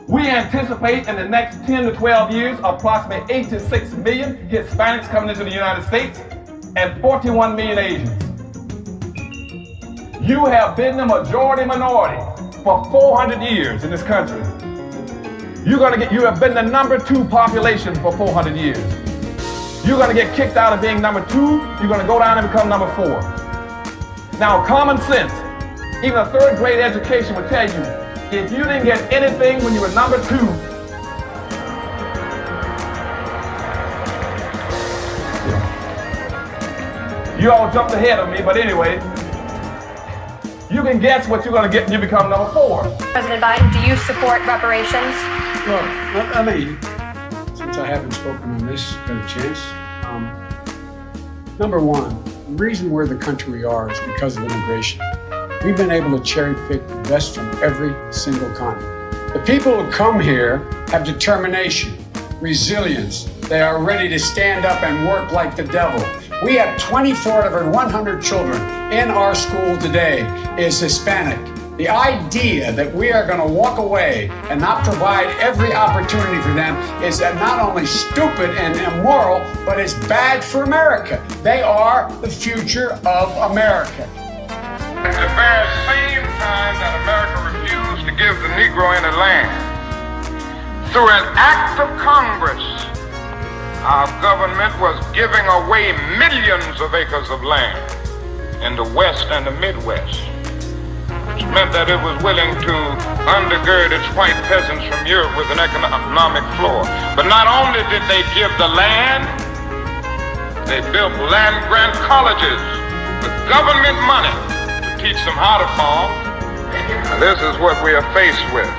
We anticipate in the next 10 to 12 years approximately 8 to 6 million Hispanics coming into the United States and 41 million Asians. You have been the majority minority for 400 years in this country. You have been the number 2 population for 400 years. You're gonna get kicked out of being number 2, you're gonna go down and become number 4. Now, common sense, even a 3rd grade education would tell you, if you didn't get anything when you were number 2, you all jumped ahead of me, but anyway, you can guess what you're going to get when you become number 4. President Biden, do you support reparations? Well, I mean, since I haven't spoken on this, got a chance. Number one, the reason we're the country we are is because of immigration. We've been able to cherry pick the best from every single continent. The people who come here have determination, resilience. They are ready to stand up and work like the devil. We have 24 out of every 100 children in our school today is Hispanic. The idea that we are going to walk away and not provide every opportunity for them is not only stupid and immoral, but it's bad for America. They are the future of America. At the very same time that America refused to give the Negro any land, through an act of Congress, our government was giving away millions of acres of land in the West and the Midwest, which meant that it was willing to undergird its white peasants from Europe with an economic floor. But not only did they give the land, they built land-grant colleges with government money to teach them how to farm. Now, this is what we are faced with,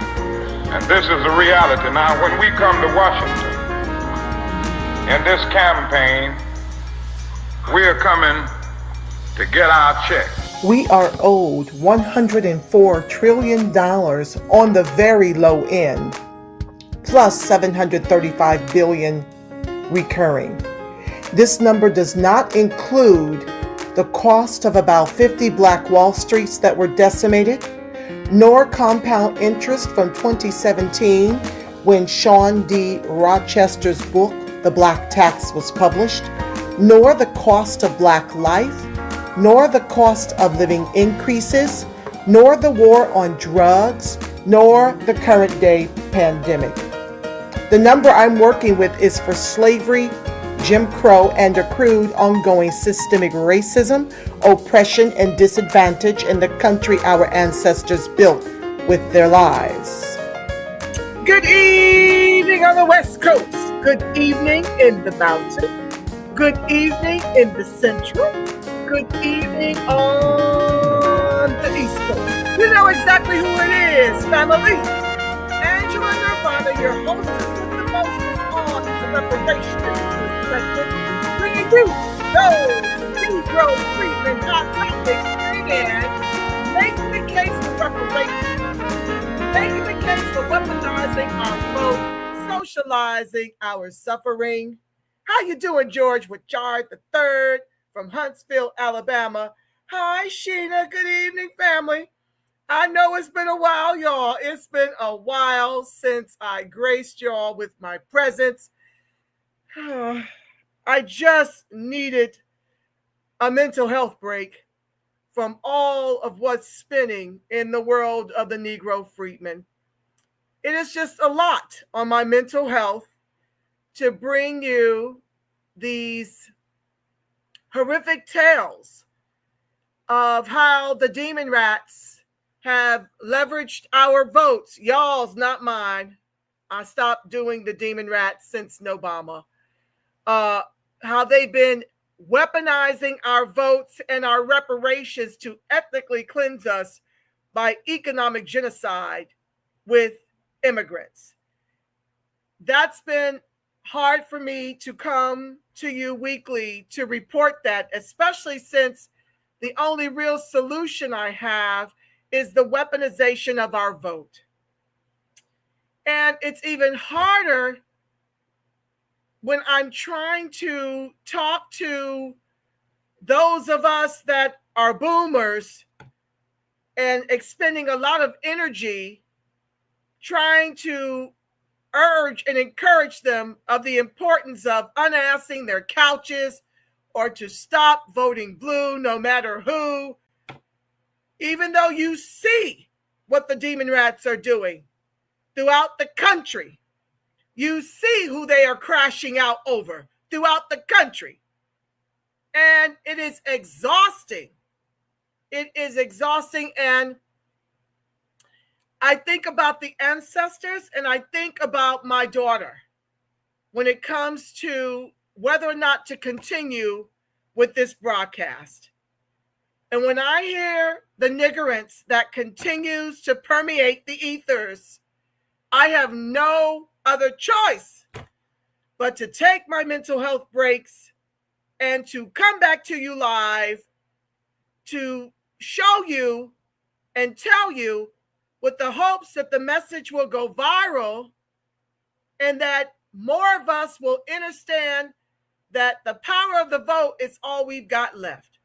and this is the reality. Now, when we come to Washington, in this campaign, we are coming to get our check. We are owed $104 trillion on the very low end, plus $735 billion recurring. This number does not include the cost of about 50 Black Wall Streets that were decimated, nor compound interest from 2017 when Sean D. Rochester's book, The Black Tax, was published, nor the cost of Black life, nor the cost of living increases, nor the war on drugs, nor the current day pandemic. The number I'm working with is for slavery, Jim Crow, and accrued ongoing systemic racism, oppression, and disadvantage in the country our ancestors built with their lives. Good evening on the West Coast. Good evening in the mountain. Good evening in the central. Good evening on the East Coast. You know exactly who it is, family. Angela Nirvana, your hostess with the mostest on the Reparations perspective, bringing you those Negro freedmen hot topics and making the case for reparations, making the case for weaponizing our vote, socializing our suffering. How you doing, George Wichard III from Huntsville, Alabama? Hi, Sheena. Good evening, family. I know it's been a while, y'all. It's been a while since I graced y'all with my presence. I just needed a mental health break from all of what's spinning in the world of the Negro freedmen. It is just a lot on my mental health to bring you these horrific tales of how the demon rats have leveraged our votes. Y'all's, not mine. I stopped doing the demon rats since Obama. How they've been weaponizing our votes and our reparations to ethnically cleanse us by economic genocide with immigrants. That's been hard for me to come to you weekly to report that, especially since the only real solution I have is the weaponization of our vote. And it's even harder when I'm trying to talk to those of us that are boomers and expending a lot of energy trying to urge and encourage them of the importance of unassing their couches or to stop voting blue no matter who, even though you see what the demon rats are doing throughout the country. You see who they are crashing out over throughout the country. And it is exhausting. It is exhausting. And I think about the ancestors and I think about my daughter when it comes to whether or not to continue with this broadcast. And when I hear the niggerance that continues to permeate the ethers, I have no other choice but to take my mental health breaks and to come back to you live to show you and tell you with the hopes that the message will go viral and that more of us will understand that the power of the vote is all we've got left.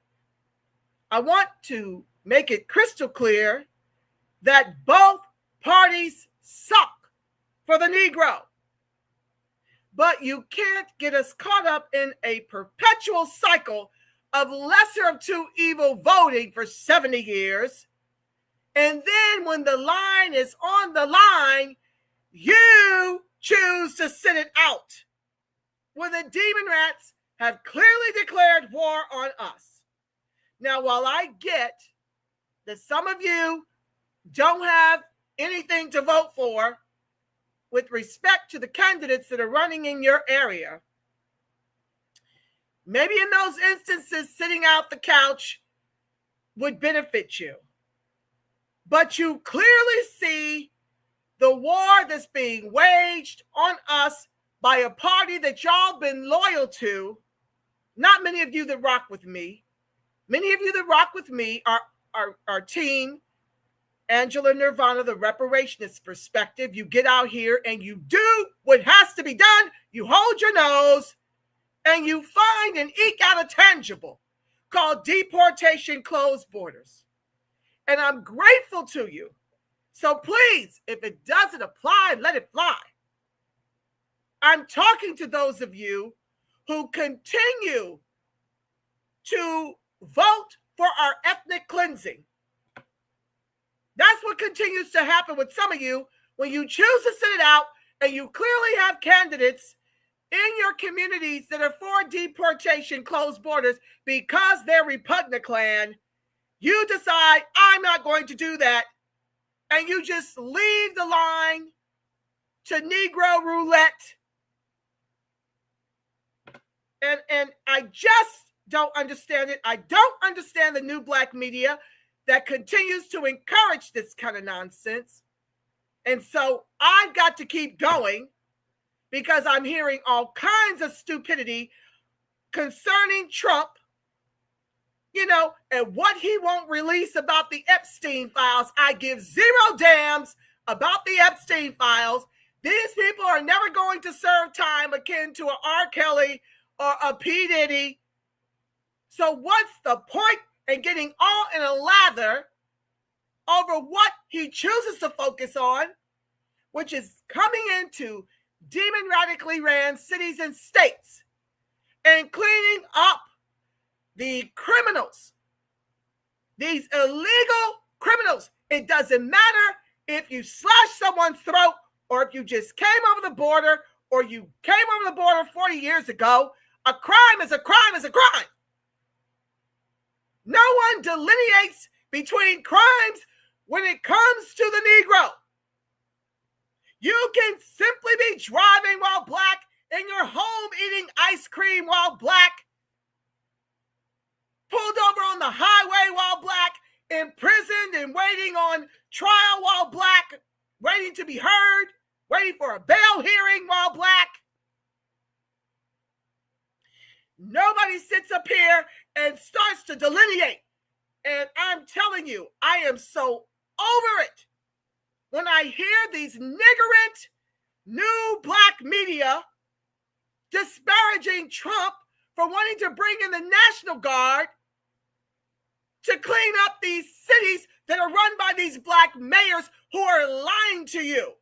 I want to make it crystal clear that both parties suck for the Negro. But you can't get us caught up in a perpetual cycle of lesser of two evil voting for 70 years. And then when the line is on the line, you choose to sit it out when the demon rats have clearly declared war on us. Now, while I get that some of you don't have anything to vote for with respect to the candidates that are running in your area, maybe in those instances, sitting out the couch would benefit you. But you clearly see the war that's being waged on us by a party that y'all been loyal to. Not many of you that rock with me. Many of you that rock with me are team Angela Nirvana, the reparationist perspective. You get out here and you do what has to be done. You hold your nose and you find and eke out a tangible called deportation, closed borders. And I'm grateful to you. So please, if it doesn't apply, let it fly. I'm talking to those of you who continue to vote for our ethnic cleansing. That's what continues to happen with some of you when you choose to sit it out and you clearly have candidates in your communities that are for deportation, closed borders, because they're repugnant clan. You decide, I'm not going to do that. And you just leave the line to Negro roulette. And I just don't understand it. I don't understand the new black media that continues to encourage this kind of nonsense. And so I've got to keep going because I'm hearing all kinds of stupidity concerning Trump, and what he won't release about the Epstein files. I give zero damns about the Epstein files. These people are never going to serve time akin to an R. Kelly or a P. Diddy. So what's the point in getting all in a lather over what he chooses to focus on, which is coming into demon radically ran cities and states and cleaning up the criminals, these illegal criminals. It doesn't matter if you slash someone's throat or if you just came over the border or you came over the border 40 years ago. A crime is a crime is a crime. No one delineates between crimes when it comes to the Negro. You can simply be driving while black, in your home eating ice cream while black, pulled over on the highway while black, imprisoned and waiting on trial while black, waiting to be heard, waiting for a bail hearing while black. Nobody sits up here and starts to delineate. And I'm telling you, I am so over it when I hear these niggerant new black media disparaging Trump for wanting to bring in the National Guard to clean up these cities that are run by these black mayors who are lying to you.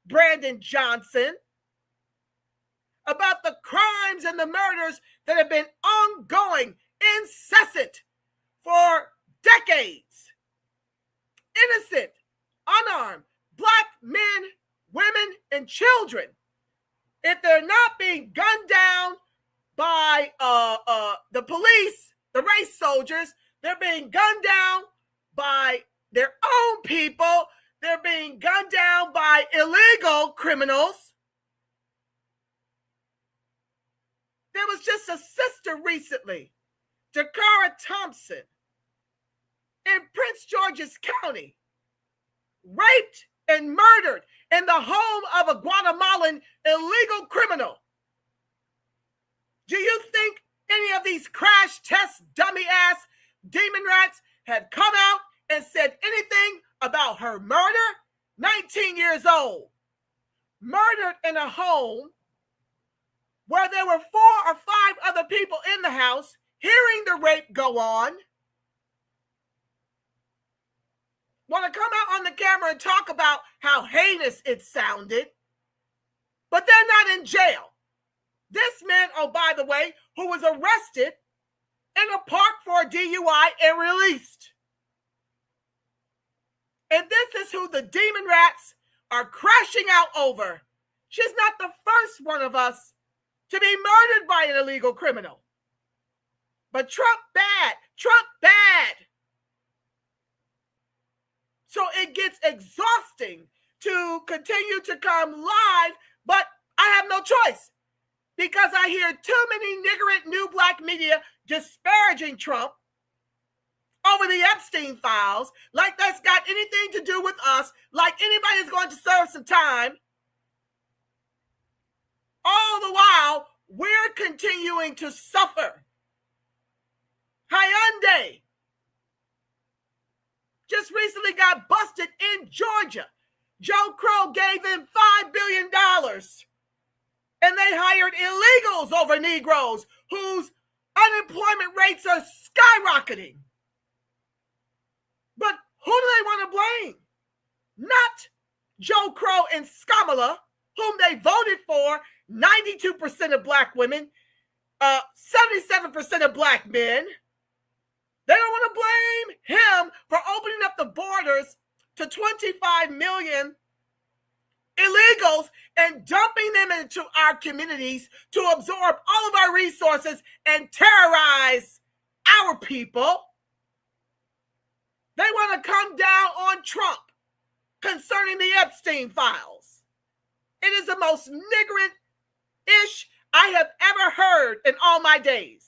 Brandon Johnson, about the crimes and the murders that have been ongoing, incessant for decades. Innocent, unarmed, black men, women, and children, if they're not being gunned down by the police, the race soldiers, they're being gunned down by their own people, they're being gunned down by illegal criminals. There was just a sister recently, Dakara Thompson, in Prince George's County, raped and murdered in the home of a Guatemalan illegal criminal. Do you think any of these crash test dummy ass demon rats have come out and said anything about her murder? 19 years old, murdered in a home where there were 4 or 5 other people in the house hearing the rape go on. Want to come out on the camera and talk about how heinous it sounded, but they're not in jail. This man, oh, by the way, who was arrested in a park for a DUI and released. And this is who the demon rats are crashing out over. She's not the first one of us to be murdered by an illegal criminal. But Trump bad. Trump bad. So it gets exhausting to continue to come live, but I have no choice because I hear too many niggerant new black media disparaging Trump over the Epstein files, like that's got anything to do with us, like anybody's going to serve some time. All the while, we're continuing to suffer. Hyundai just recently got busted in Georgia. Joe Crow gave them $5 billion, and they hired illegals over Negroes whose unemployment rates are skyrocketing. But who do they want to blame? Not Joe Crow and Skamala, whom they voted for, 92% of black women, 77% of black men. They don't want to blame him for opening up the borders to 25 million illegals and dumping them into our communities to absorb all of our resources and terrorize our people. They want to come down on Trump concerning the Epstein files. It is the most niggerant-ish I have ever heard in all my days.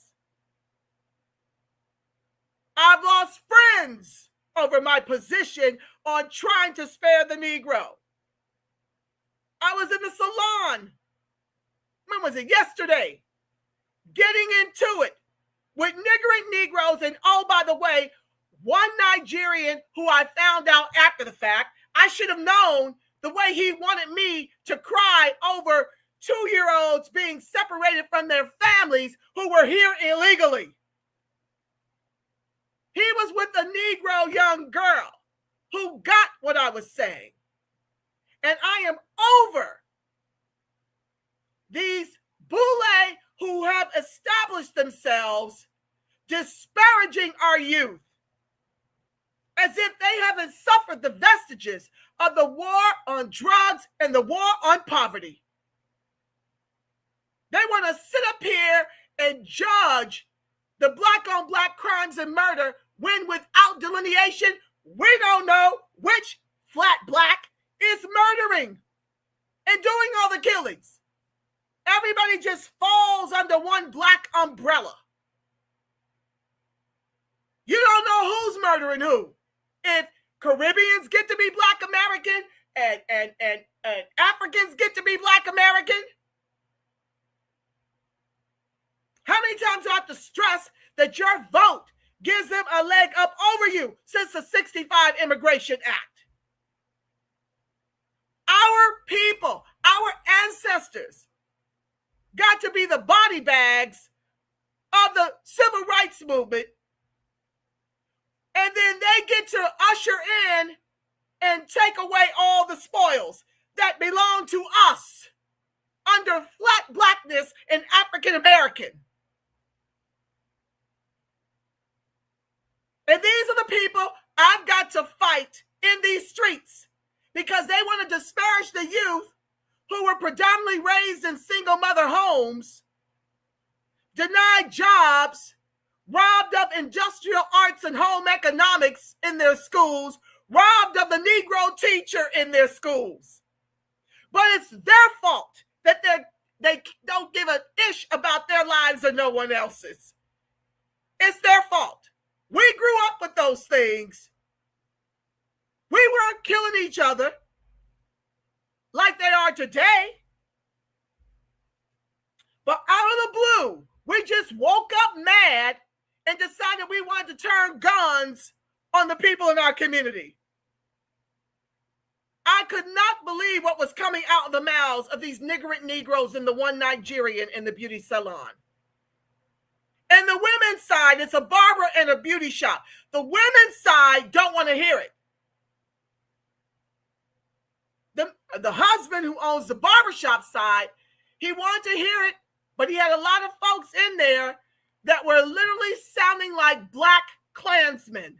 I've lost friends over my position on trying to spare the Negro. I was in the salon, when was it? Yesterday, getting into it with niggerant Negroes, and oh, by the way, one Nigerian who I found out after the fact, I should have known the way he wanted me to cry over 2-year-olds being separated from their families who were here illegally. He was with a Negro young girl who got what I was saying. And I am over these boule who have established themselves disparaging our youth as if they haven't suffered the vestiges of the war on drugs and the war on poverty. They want to sit up here and judge the black-on-black crimes and murder when without delineation, we don't know which flat black is murdering and doing all the killings. Everybody just falls under one black umbrella. You don't know who's murdering who. If Caribbeans get to be Black American and Africans get to be Black American, how many times do I have to stress that your vote gives them a leg up over you since the 65 Immigration Act? Our people, our ancestors got to be the body bags of the civil rights movement, and then they get to usher in and take away all the spoils. that belong to us under flat blackness and African American. And these are the people I've got to fight in these streets because they want to disparage the youth who were predominantly raised in single mother homes, denied jobs, robbed of industrial arts and home economics in their schools, robbed of the Negro teacher in their schools. But it's their fault that they don't give a ish about their lives or no one else's. It's their fault. We grew up with those things. We weren't killing each other like they are today. But out of the blue, we just woke up mad and decided we wanted to turn guns on the people in our community. I could not believe what was coming out of the mouths of these niggard Negroes and the one Nigerian in the beauty salon. And the women's side, it's a barber and a beauty shop. The women's side don't want to hear it. The husband who owns the barbershop side, he wanted to hear it, but he had a lot of folks in there that were literally sounding like black Klansmen.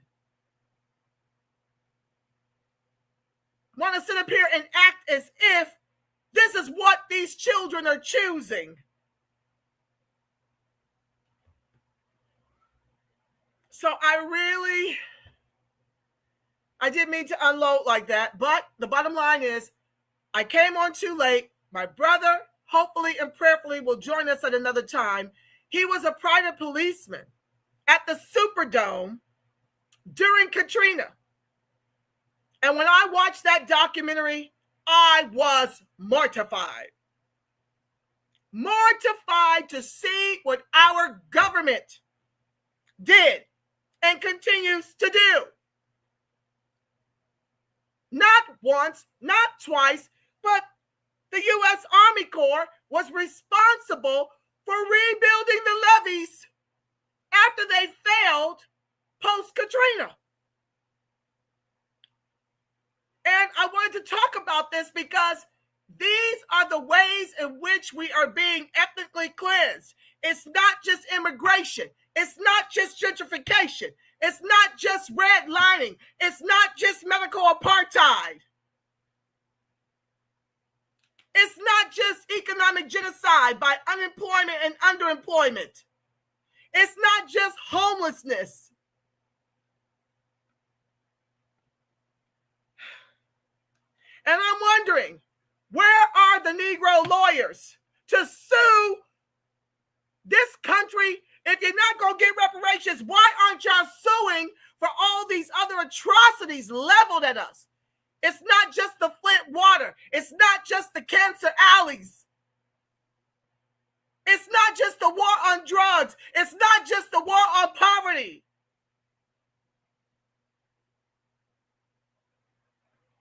Want to sit up here and act as if this is what these children are choosing. So I didn't mean to unload like that, but the bottom line is I came on too late. My brother, hopefully and prayerfully, will join us at another time. He was a private policeman at the Superdome during Katrina. And when I watched that documentary, I was mortified. Mortified to see what our government did and continues to do. Not once, not twice, but the U.S. Army Corps was responsible for rebuilding the levees after they failed post-Katrina. And I wanted to talk about this because these are the ways in which we are being ethnically cleansed. It's not just immigration. It's not just gentrification. It's not just redlining. It's not just medical apartheid. It's not just economic genocide by unemployment and underemployment. It's not just homelessness. And I'm wondering, where are the Negro lawyers to sue this country? If you're not going to get reparations, why aren't y'all suing for all these other atrocities leveled at us? It's not just the Flint water. It's not just the cancer alleys. It's not just the war on drugs. It's not just the war on poverty.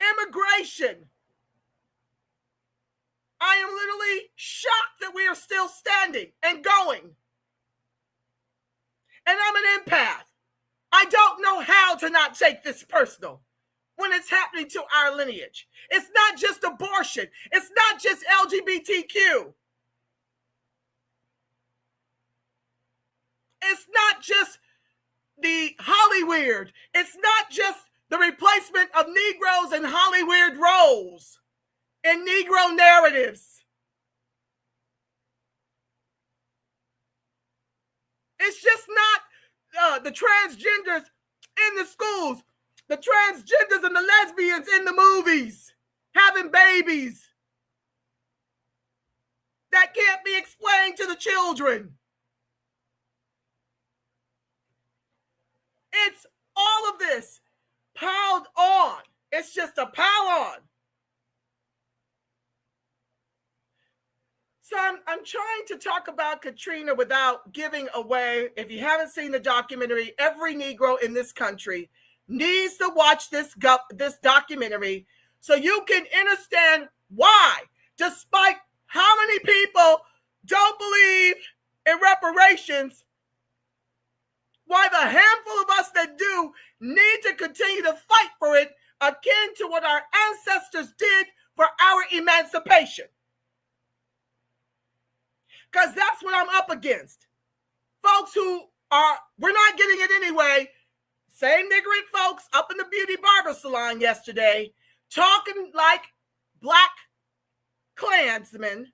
Immigration. I am literally shocked that we are still standing and going. And I'm an empath. I don't know how to not take this personal when it's happening to our lineage. It's not just abortion. It's not just LGBTQ. It's not just the Hollyweird. It's not just the replacement of Negroes in Hollyweird roles and Negro narratives. It's just not the transgenders in the schools, the transgenders and the lesbians in the movies having babies that can't be explained to the children. It's all of this piled on. It's just a pile on. So I'm trying to talk about Katrina without giving away. If you haven't seen the documentary, every Negro in this country needs to watch this documentary so you can understand why, despite how many people don't believe in reparations, why the handful of us that do need to continue to fight for it, akin to what our ancestors did for our emancipation. Because that's what I'm up against. Folks who are, we're not getting it anyway. Same niggering folks up in the beauty barber salon yesterday talking like black Klansmen,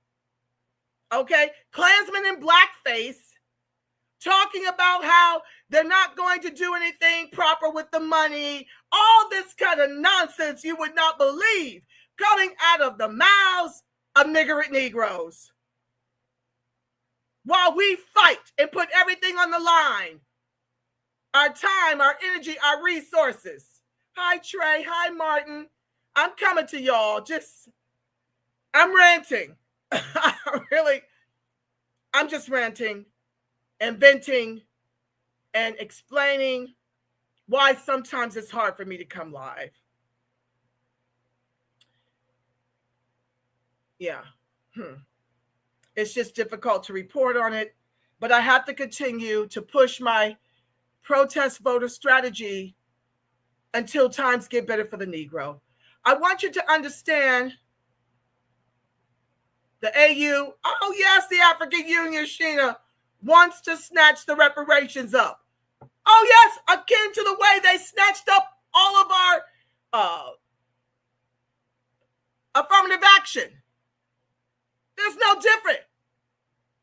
okay? Klansmen in blackface, talking about how they're not going to do anything proper with the money, all this kind of nonsense you would not believe coming out of the mouths of niggering Negroes. While we fight and put everything on the line, our time, our energy, our resources. Hi, Trey. Hi, Martin. I'm coming to y'all. I'm ranting. I'm just ranting and venting and explaining why sometimes it's hard for me to come live. Yeah. It's just difficult to report on it, but I have to continue to push my protest voter strategy until times get better for the Negro. I want you to understand the AU, oh yes, the African Union, Sheena, wants to snatch the reparations up. Oh yes, akin to the way they snatched up all of our affirmative action. There's no different.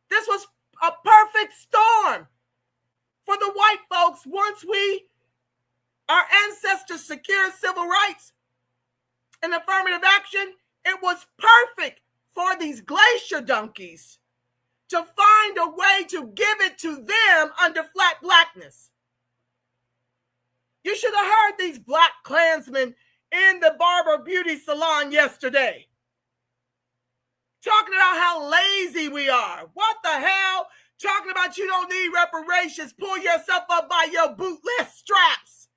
This was a perfect storm for the white folks. Once our ancestors secured civil rights and affirmative action, it was perfect for these glacier donkeys to find a way to give it to them under flat blackness. You should have heard these black Klansmen in the barber beauty salon yesterday talking about how lazy we are. What the hell? Talking about you don't need reparations. Pull yourself up by your bootless straps.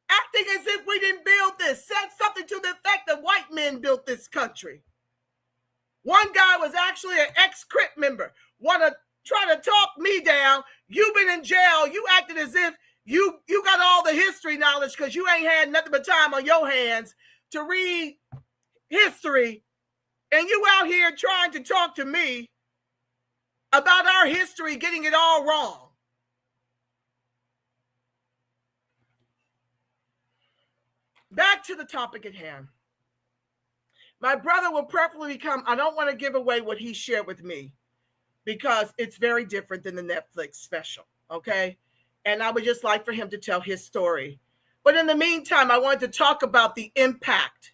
Acting as if we didn't build this. Said something to the effect that white men built this country. One guy was actually an ex-Crip member. Want to try to talk me down. You've been in jail. You acted as if you got all the history knowledge because you ain't had nothing but time on your hands to read history. And you out here trying to talk to me about our history, getting it all wrong. Back to the topic at hand. My brother will preferably come. I don't want to give away what he shared with me because it's very different than the Netflix special, okay? And I would just like for him to tell his story. But in the meantime, I wanted to talk about the impact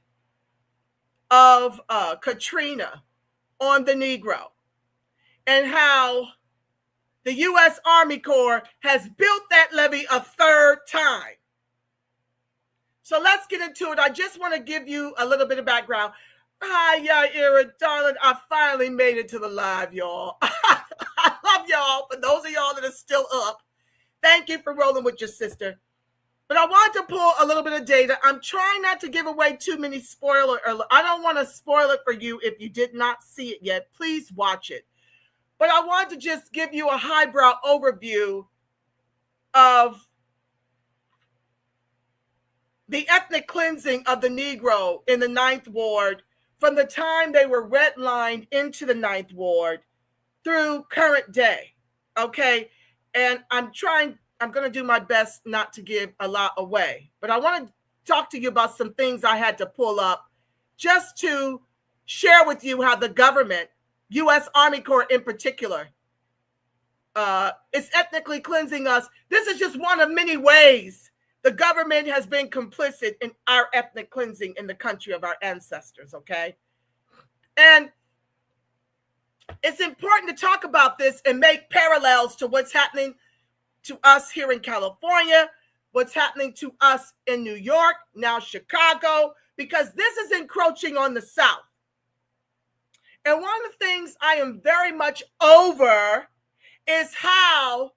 of Katrina on the Negro and how the U.S. Army Corps has built that levee a third time. So let's get into it. I just want to give you a little bit of background. Hi, Yaira, darling. I finally made it to the live, y'all. I love y'all. For those of y'all that are still up, thank you for rolling with your sister. But I wanted to pull a little bit of data. I'm trying not to give away too many spoiler alerts. I don't want to spoil it for you if you did not see it yet. Please watch it. But I wanted to just give you a highbrow overview of the ethnic cleansing of the Negro in the 9th Ward from the time they were redlined into the 9th Ward through current day, okay? And I'm going to do my best not to give a lot away. But I want to talk to you about some things I had to pull up just to share with you how the government, U.S. Army Corps in particular, is ethnically cleansing us. This is just one of many ways the government has been complicit in our ethnic cleansing in the country of our ancestors, okay? And it's important to talk about this and make parallels to what's happening to us here in California, what's happening to us in New York, now Chicago, because this is encroaching on the South. And one of the things I am very much over is how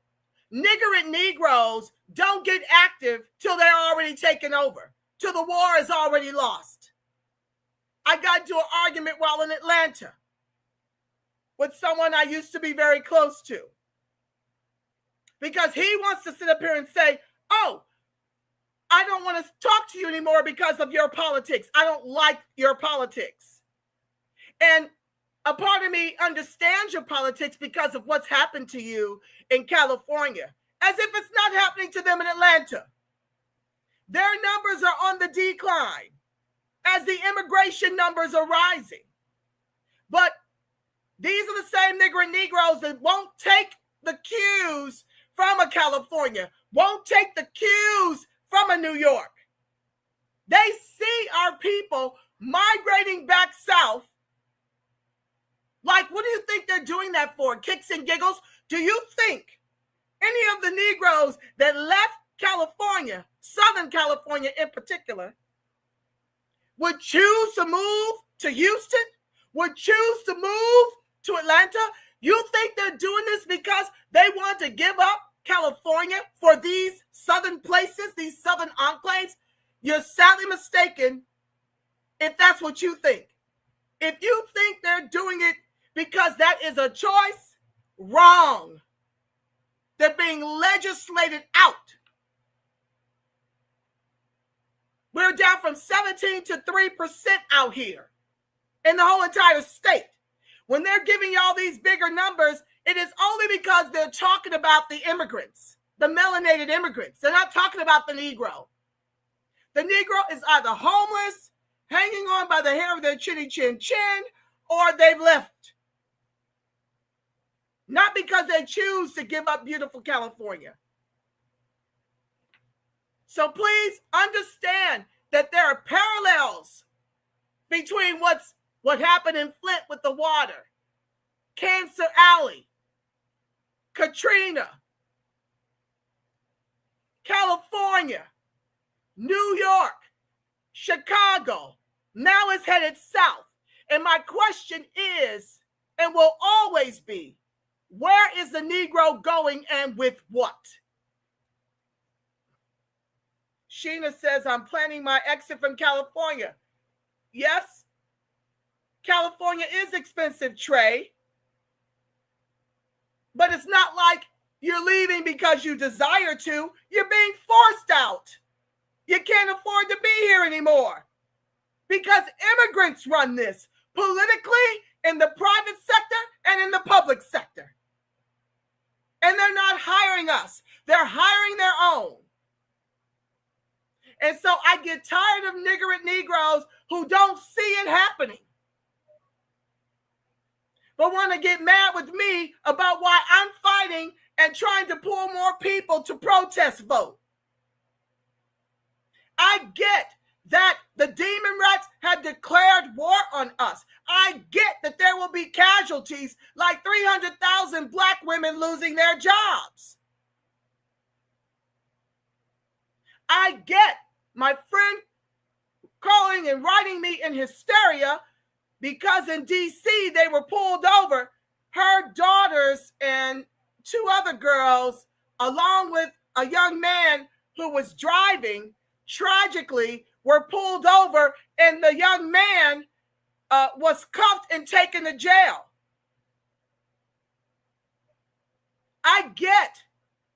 niggering Negroes don't get active till they're already taken over, till the war is already lost. I got into an argument while in Atlanta with someone I used to be very close to, because he wants to sit up here and say, oh, I don't want to talk to you anymore because of your politics. I don't like your politics. And a part of me understands your politics because of what's happened to you in California, as if it's not happening to them in Atlanta. Their numbers are on the decline as the immigration numbers are rising. But these are the same nigger and Negroes that won't take the cues from a California, won't take the cues from a New York. They see our people migrating back south. Like, what do you think they're doing that for? Kicks and giggles? Do you think any of the Negroes that left California, Southern California in particular, would choose to move to Houston, would choose to move to Atlanta? You think they're doing this because they want to give up California for these southern places, these southern enclaves? You're sadly mistaken if that's what you think. If you think they're doing it because that is a choice, wrong. They're being legislated out. We're down from 17 to 3% out here in the whole entire state. When they're giving y'all these bigger numbers, it is only because they're talking about the immigrants, the melanated immigrants. They're not talking about the Negro. The Negro is either homeless, hanging on by the hair of their chinny chin chin, or they've left. Not because they choose to give up beautiful California. So please understand that there are parallels between what happened in Flint with the water, Cancer Alley, Katrina, California, New York, Chicago. Now it's headed south. And my question is, and will always be, where is the Negro going and with what? Sheena says, I'm planning my exit from California. Yes, California is expensive, Trey. But it's not like you're leaving because you desire to. You're being forced out. You can't afford to be here anymore because immigrants run this politically, in the private sector and in the public sector. And they're not hiring us. They're hiring their own. And so I get tired of niggard Negroes who don't see it happening, but want to get mad with me about why I'm fighting and trying to pull more people to protest vote. I get that the demon rats have declared war on us. I get that there will be casualties, like 300,000 Black women losing their jobs. I get my friend calling and writing me in hysteria because in D.C. they were pulled over. Her daughters and 2 other girls, along with a young man who was driving, tragically were pulled over, and the young man was cuffed and taken to jail. I get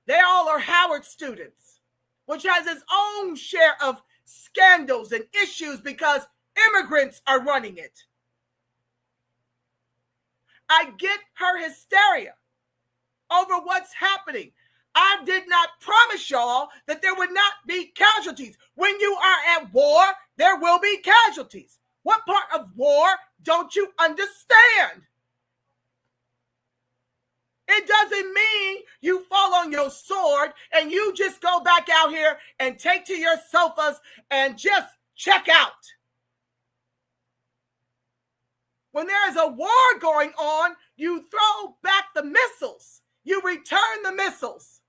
they all are Howard students, which has its own share of scandals and issues because immigrants are running it. I get her hysteria over what's happening. I did not promise y'all that there would not be casualties. When you are at war, there will be casualties. What part of war don't you understand? It doesn't mean you fall on your sword and you just go back out here and take to your sofas and just check out. When there is a war going on, you throw back the missiles. You return the missiles.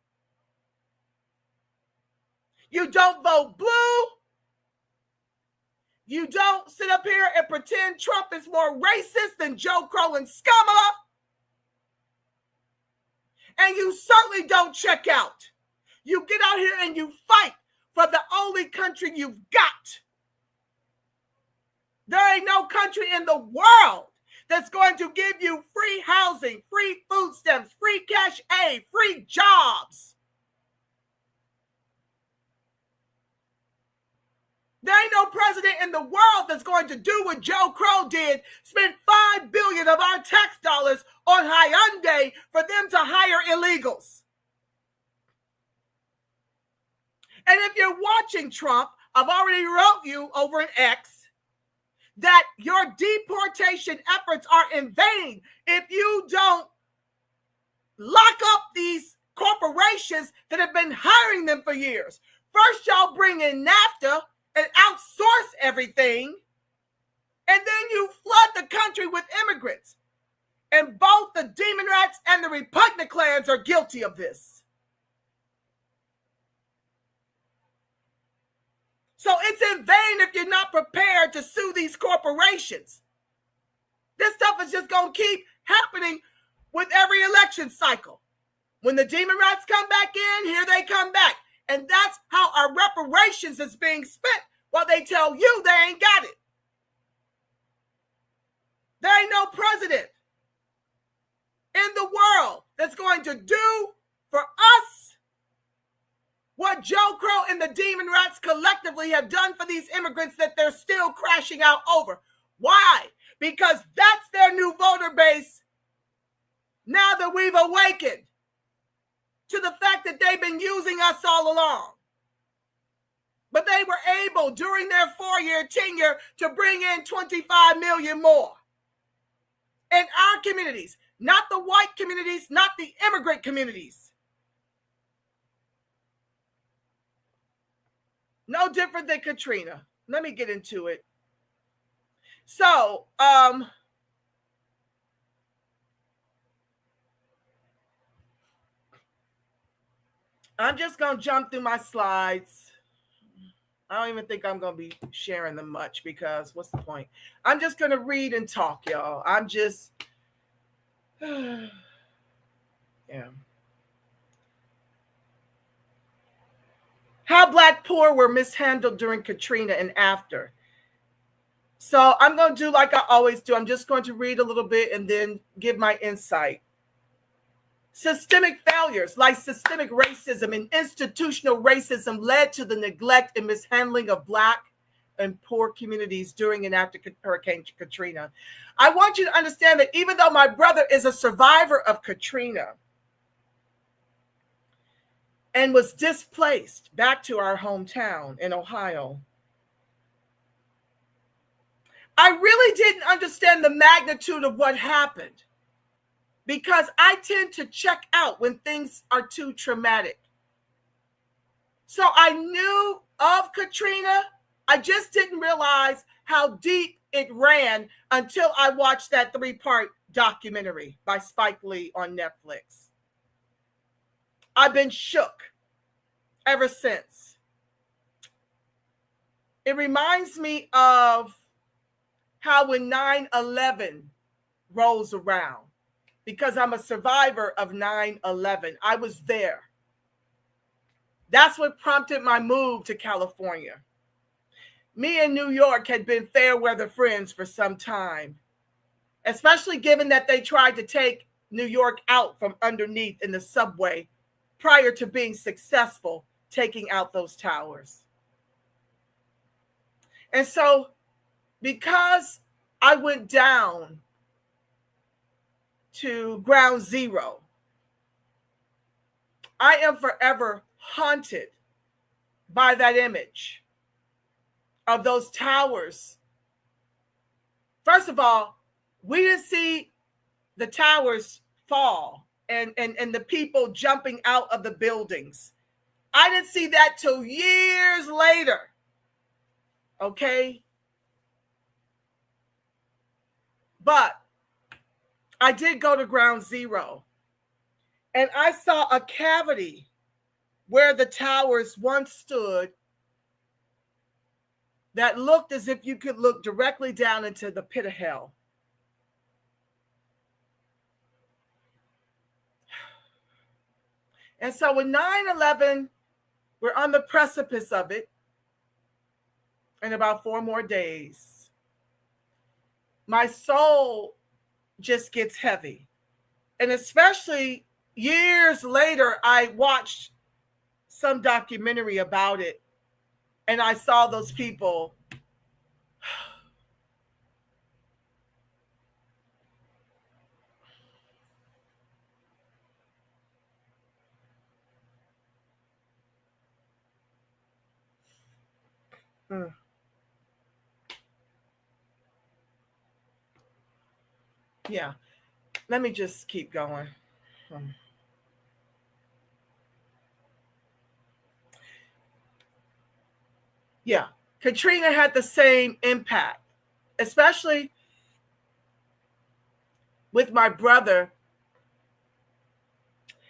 You don't vote blue. You don't sit up here and pretend Trump is more racist than Joe Crow and Scamala. And you certainly don't check out. You get out here and you fight for the only country you've got. There ain't no country in the world that's going to give you free housing, free food stamps, free cash aid, free jobs. in the world that's going to do what Joe Crow did, spend $5 billion of our tax dollars on Hyundai for them to hire illegals? And if you're watching Trump, I've already wrote you over an X that your deportation efforts are in vain if you don't lock up these corporations that have been hiring them for years. First, y'all bring in NAFTA and outsource everything, and then you flood the country with immigrants. And both the Demon Rats and the Repugnant clans are guilty of this. So it's in vain if you're not prepared to sue these corporations. This stuff is just going to keep happening with every election cycle. When the Demon Rats come back in, here they come back. And that's how our reparations is being spent while they tell you they ain't got it. There ain't no president in the world that's going to do for us what Joe Crow and the Demon Rats collectively have done for these immigrants that they're still crashing out over. Why? Because that's their new voter base now that we've awakened to the fact that they've been using us all along. But they were able, during their 4-year tenure, to bring in 25 million more. In our communities, not the white communities, not the immigrant communities. No different than Katrina. Let me get into it. So, I'm just going to jump through my slides. I don't even think I'm going to be sharing them much because what's the point? I'm just going to read and talk, y'all. I'm just, yeah. How Black poor were mishandled during Katrina and after. So I'm going to do like I always do. I'm just going to read a little bit and then give my insight. Systemic failures like systemic racism and institutional racism led to the neglect and mishandling of Black and poor communities during and after Hurricane Katrina. I want you to understand that even though my brother is a survivor of Katrina and was displaced back to our hometown in Ohio, I really didn't understand the magnitude of what happened because I tend to check out when things are too traumatic. So I knew of Katrina. I just didn't realize how deep it ran until I watched that 3-part documentary by Spike Lee on Netflix. I've been shook ever since. It reminds me of how when 9/11 rolls around, because I'm a survivor of 9/11, I was there. That's what prompted my move to California. Me and New York had been fair weather friends for some time, especially given that they tried to take New York out from underneath in the subway prior to being successful taking out those towers. And so, because I went down to ground zero, I am forever haunted by that image of those towers. First of all, we didn't see the towers fall and the people jumping out of the buildings. I didn't see that till years later. Okay? But I did go to ground zero and I saw a cavity where the towers once stood that looked as if you could look directly down into the pit of hell. And so with 9/11, we're on the precipice of it in about 4 more days. My soul just gets heavy. And especially years later, I watched some documentary about it. And I saw those people Mm. Yeah. Let me just keep going. Yeah. Katrina had the same impact, especially with my brother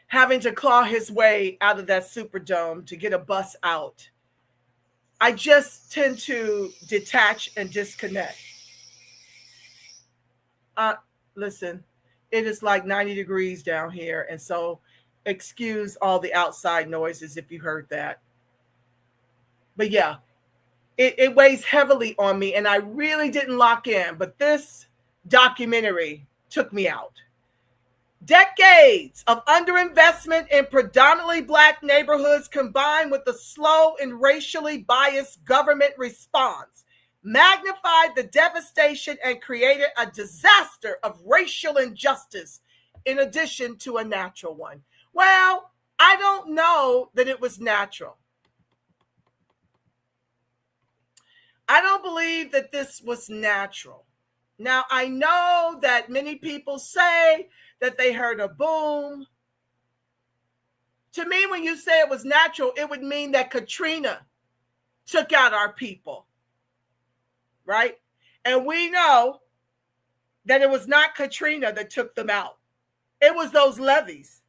having to claw his way out of that Superdome to get a bus out. I just tend to detach and disconnect. Listen, it is like 90 degrees down here, and so excuse all the outside noises if you heard that. But yeah, it weighs heavily on me, and I really didn't lock in, but this documentary took me out. Decades of underinvestment in predominantly Black neighborhoods combined with the slow and racially biased government response magnified the devastation and created a disaster of racial injustice in addition to a natural one. Well, I don't know that it was natural. I don't believe that this was natural. Now, I know that many people say that they heard a boom. To me, when you say it was natural, it would mean that Katrina took out our people, right? And we know that it was not Katrina that took them out. It was those levees.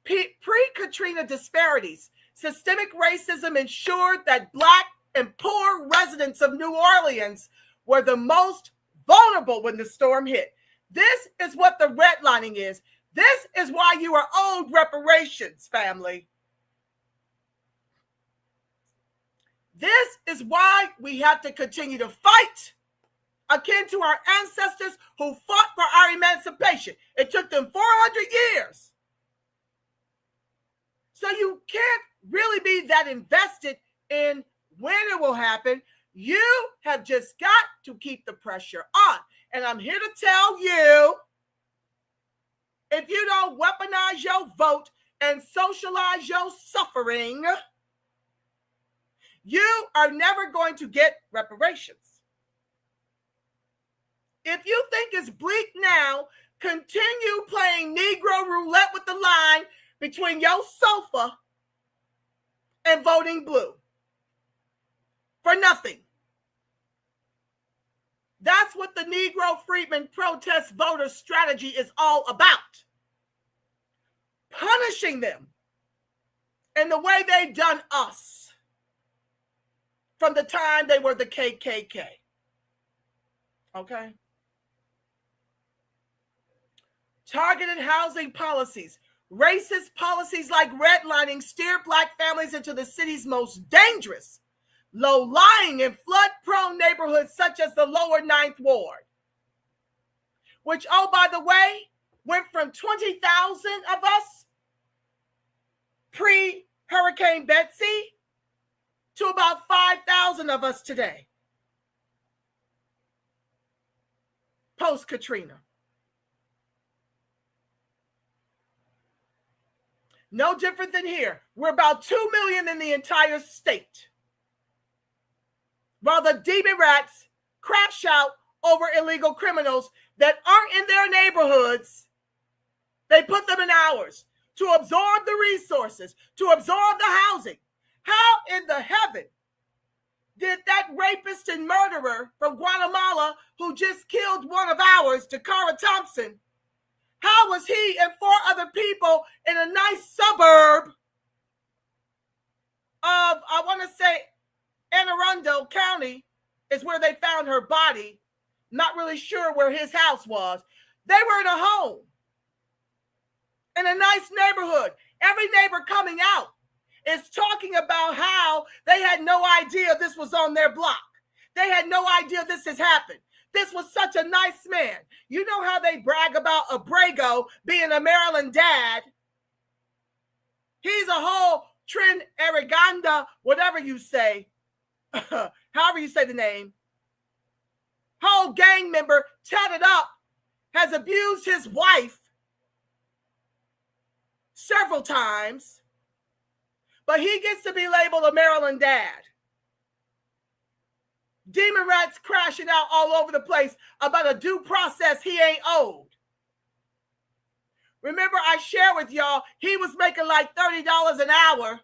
Pre-Katrina disparities, systemic racism ensured that Black and poor residents of New Orleans were the most vulnerable when the storm hit. This is what the redlining is. This is why you are owed reparations, family. This is why we have to continue to fight akin to our ancestors who fought for our emancipation. It took them 400 years. So you can't really be that invested in when it will happen. You have just got to keep the pressure on. And I'm here to tell you, if you don't weaponize your vote and socialize your suffering, you are never going to get reparations. If you think it's bleak now, continue playing Negro roulette with the line between your sofa and voting blue for nothing. That's what the Negro Freedmen protest voter strategy is all about. Punishing them in the way they've done us from the time they were the KKK. Okay? Targeted housing policies. Racist policies like redlining steer Black families into the city's most dangerous, low-lying and flood-prone neighborhoods such as the lower 9th Ward, which, oh, by the way, went from 20,000 of us pre-Hurricane Betsy to about 5,000 of us today, post-Katrina. No different than here. We're about 2 million in the entire state. While the demon rats crash out over illegal criminals that aren't in their neighborhoods, they put them in ours to absorb the resources, to absorb the housing. How in the heaven did that rapist and murderer from Guatemala who just killed one of ours, Dakara Thompson, how was he and 4 other people in a nice suburb of, I want to say, Anne Arundel County is where they found her body. Not really sure where his house was. They were in a home in a nice neighborhood. Every neighbor coming out is talking about how they had no idea this was on their block. They had no idea this has happened. This was such a nice man. You know how they brag about Abrego being a Maryland dad? He's a whole Trin Ariganda, whatever you say, however you say the name, whole gang member, tatted up, has abused his wife several times, but he gets to be labeled a Maryland dad. Demon rats crashing out all over the place about a due process he ain't owed. Remember, I shared with y'all, he was making like $30 an hour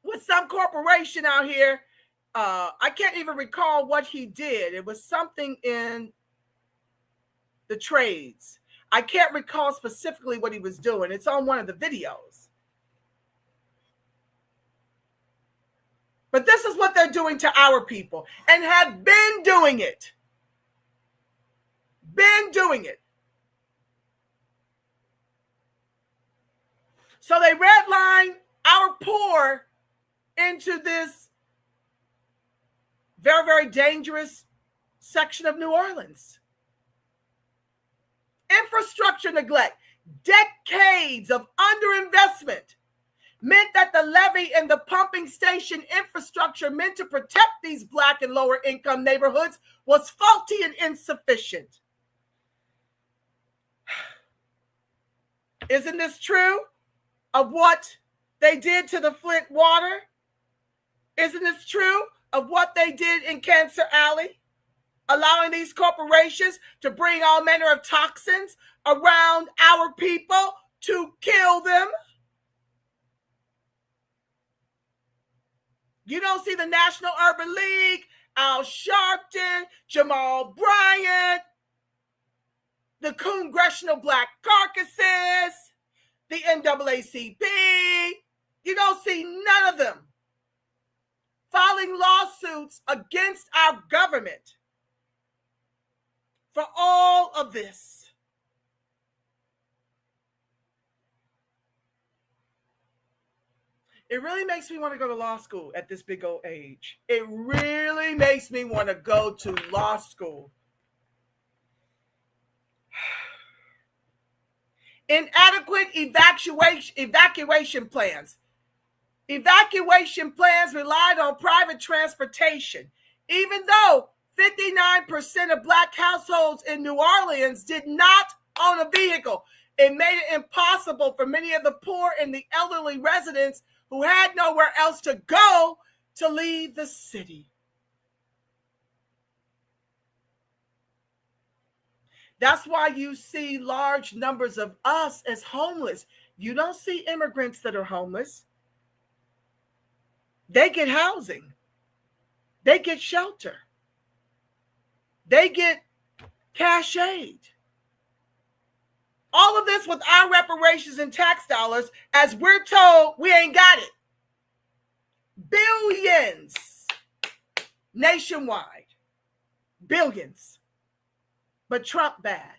with some corporation out here. I can't even recall what he did. It was something in the trades. I can't recall specifically what he was doing. It's on one of the videos. But this is what they're doing to our people and have been doing it. Been doing it. So they redline our poor into this very, very dangerous section of New Orleans. Infrastructure neglect, decades of underinvestment meant that the levee and the pumping station infrastructure meant to protect these Black and lower income neighborhoods was faulty and insufficient. Isn't this true of what they did to the Flint water? Isn't this true of what they did in Cancer Alley? Allowing these corporations to bring all manner of toxins around our people to kill them. You don't see the National Urban League, Al Sharpton, Jamal Bryant, the Congressional Black Caucuses, the NAACP. You don't see none of them filing lawsuits against our government for all of this. It really makes me want to go to law school at this big old age. It really makes me want to go to law school. Inadequate evacuation plans. Evacuation plans relied on private transportation. Even though 59% of Black households in New Orleans did not own a vehicle, it made it impossible for many of the poor and the elderly residents who had nowhere else to go to leave the city. That's why you see large numbers of us as homeless. You don't see immigrants that are homeless. They get housing. They get shelter. They get cash aid. All of this with our reparations and tax dollars, as we're told we ain't got it. Billions nationwide. Billions. But Trump bad.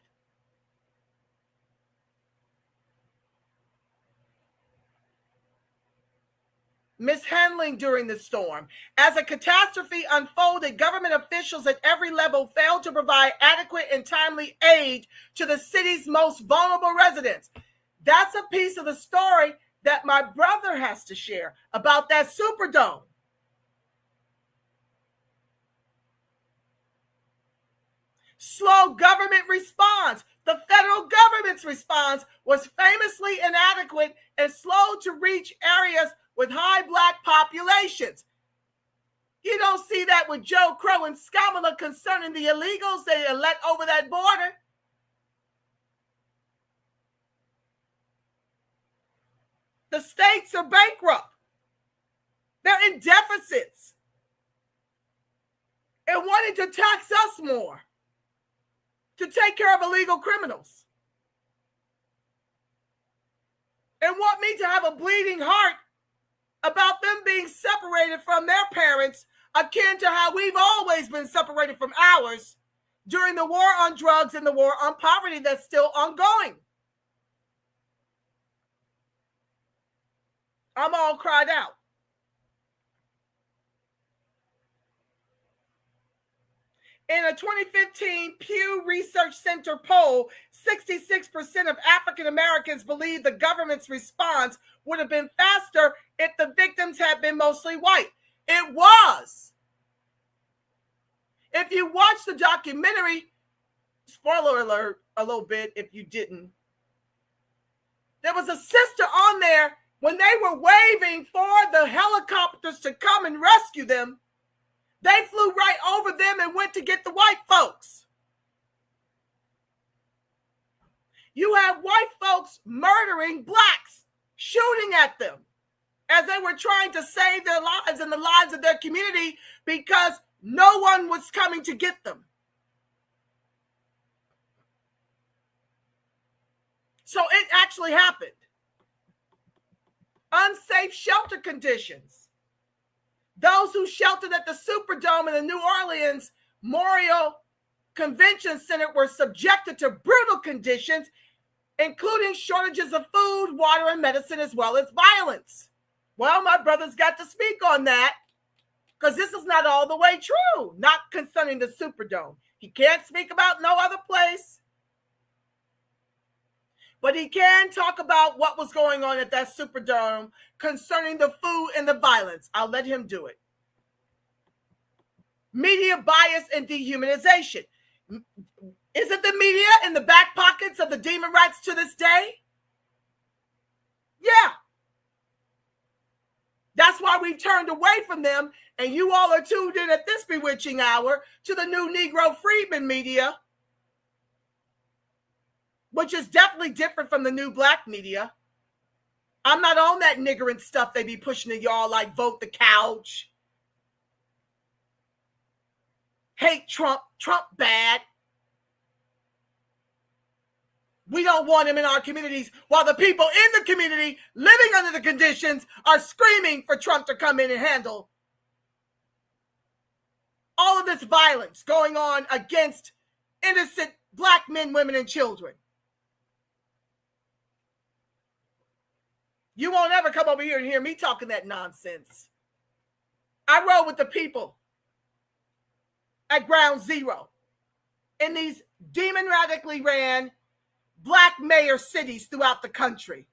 Mishandling during the storm. As a catastrophe unfolded, government officials at every level failed to provide adequate and timely aid to the city's most vulnerable residents. That's a piece of the story that my brother has to share about that Superdome. Slow government response. The federal government's response was famously inadequate and slow to reach areas with high Black populations. You don't see that with Joe Crow and Skamala concerning the illegals they let over that border. The states are bankrupt. They're in deficits and wanting to tax us more to take care of illegal criminals and want me to have a bleeding heart about them being separated from their parents, akin to how we've always been separated from ours during the war on drugs and the war on poverty that's still ongoing. I'm all cried out. In a 2015 Pew Research Center poll, 66% of African Americans believe the government's response would have been faster if the victims had been mostly white. It was. If you watch the documentary, spoiler alert a little bit if you didn't, there was a sister on there when they were waving for the helicopters to come and rescue them. They flew right over them and went to get the white folks. You have white folks murdering blacks, shooting at them as they were trying to save their lives and the lives of their community because no one was coming to get them. So it actually happened. Unsafe shelter conditions. Those who sheltered at the Superdome in the New Orleans Memorial Convention Center were subjected to brutal conditions, including shortages of food, water, and medicine, as well as violence. Well, my brother's got to speak on that because this is not all the way true, not concerning the Superdome. He can't speak about no other place, but he can talk about what was going on at that Superdome concerning the food and the violence. I'll let him do it. Media bias and dehumanization. Is it the media in the back pockets of the demon rats to this day? Yeah. That's why we've turned away from them, and you all are tuned in at this bewitching hour to the new Negro Freedman media, which is definitely different from the new black media. I'm not on that niggerant stuff they be pushing to y'all like vote the couch, hate Trump, Trump bad. We don't want him in our communities while the people in the community living under the conditions are screaming for Trump to come in and handle all of this violence going on against innocent black men, women, and children. You won't ever come over here and hear me talking that nonsense. I rode with the people at Ground Zero in these demon radically ran black mayor cities throughout the country.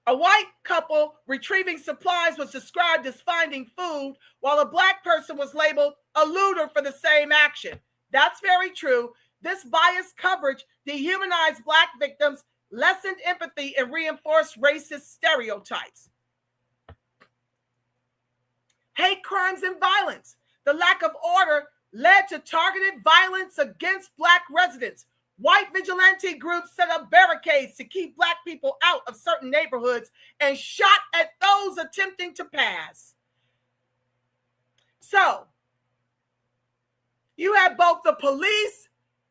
A white couple retrieving supplies was described as finding food, while a black person was labeled a looter for the same action. That's very true. This biased coverage dehumanized black victims, lessened empathy, and reinforced racist stereotypes. Hate crimes and violence. The lack of order led to targeted violence against black residents. White vigilante groups set up barricades to keep black people out of certain neighborhoods and shot at those attempting to pass. So, you have both the police,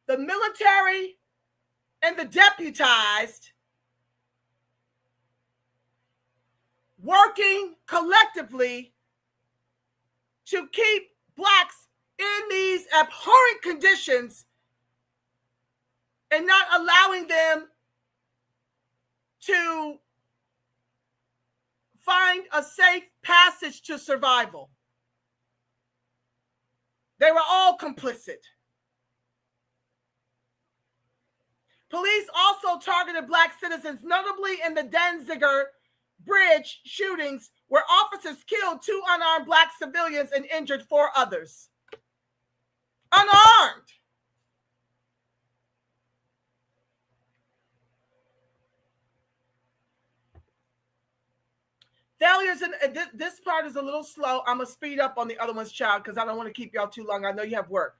the military, and the deputized working collectively to keep blacks in these abhorrent conditions and not allowing them to find a safe passage to survival. They were all complicit. Police also targeted black citizens, notably in the Danziger Bridge shootings, where officers killed 2 unarmed black civilians and injured 4 others. Unarmed. Failures in this part is a little slow. I'm going to speed up on the other one's, child, because I don't want to keep y'all too long. I know you have work.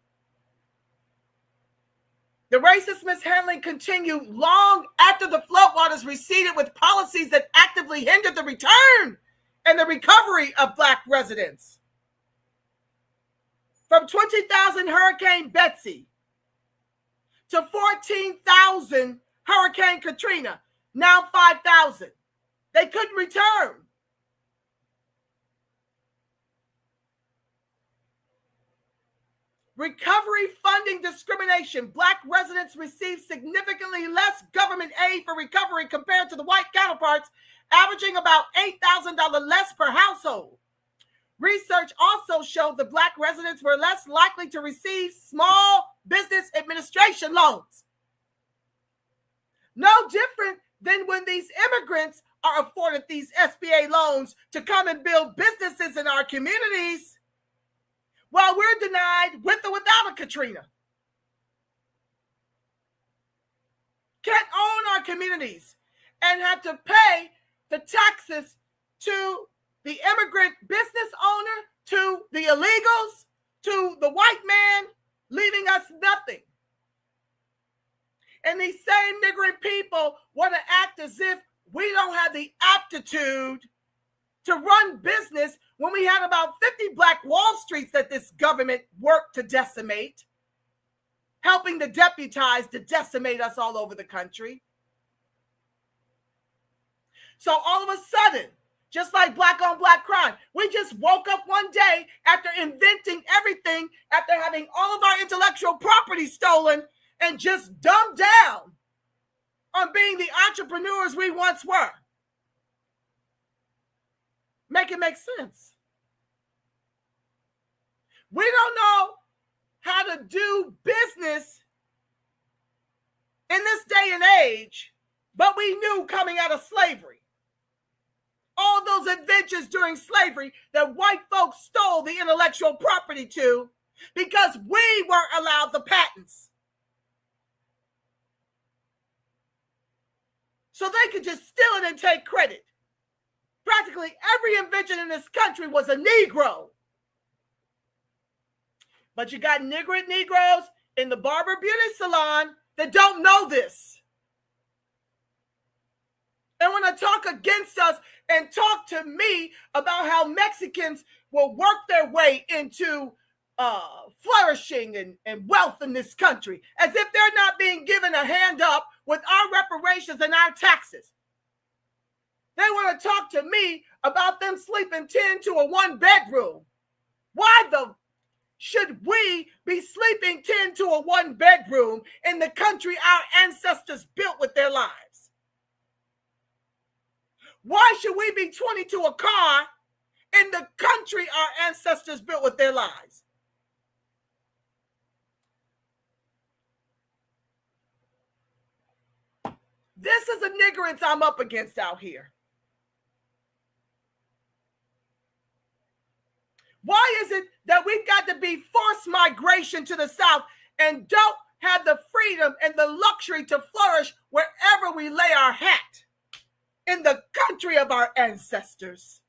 The racist mishandling continued long after the floodwaters receded, with policies that actively hindered the return and the recovery of black residents. From 20,000 Hurricane Betsy to 14,000 Hurricane Katrina, now 5,000. They couldn't return. Recovery funding discrimination. Black residents receive significantly less government aid for recovery compared to the white counterparts, averaging about $8,000 less per household. Research also showed that black residents were less likely to receive small business administration loans. No different than when these immigrants are afforded these SBA loans to come and build businesses in our communities, while we're denied with or without a Katrina. Can't own our communities and have to pay the taxes to the immigrant business owner, to the illegals, to the white man, leaving us nothing. And these same niggering people want to act as if we don't have the aptitude to run business when we have about 50 Black Wall Streets that this government worked to decimate, helping the deputized to decimate us all over the country. So all of a sudden, just like black on black crime, we just woke up one day after inventing everything, after having all of our intellectual property stolen, and just dumbed down on being the entrepreneurs we once were. Make it make sense. We don't know how to do business in this day and age, but we knew coming out of slavery. All those inventions during slavery that white folks stole the intellectual property to because we weren't allowed the patents. So they could just steal it and take credit. Practically every invention in this country was a Negro. But you got niggard Negroes in the barber beauty salon that don't know this. And want to talk against us and talk to me about how Mexicans will work their way into flourishing and wealth in this country, as if they're not being given a hand up with our reparations and our taxes. They want to talk to me about them sleeping 10 to a 1-bedroom. Why the should we be sleeping 10 to a 1-bedroom in the country our ancestors built with their lives? Why should we be 20 to a car in the country our ancestors built with their lives? This is a niggerance I'm up against out here. Why is it that we've got to be forced migration to the South and don't have the freedom and the luxury to flourish wherever we lay our hat in the country of our ancestors?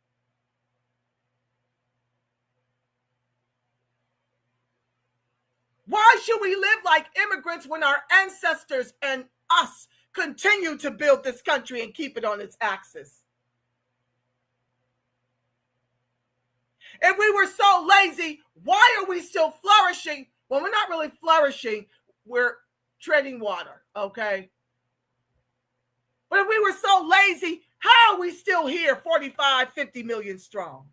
Why should we live like immigrants when our ancestors and us continue to build this country and keep it on its axis? If we were so lazy, why are we still flourishing? Well, we're not really flourishing. We're treading water, okay? But if we were so lazy, how are we still here 45, 50 million strong?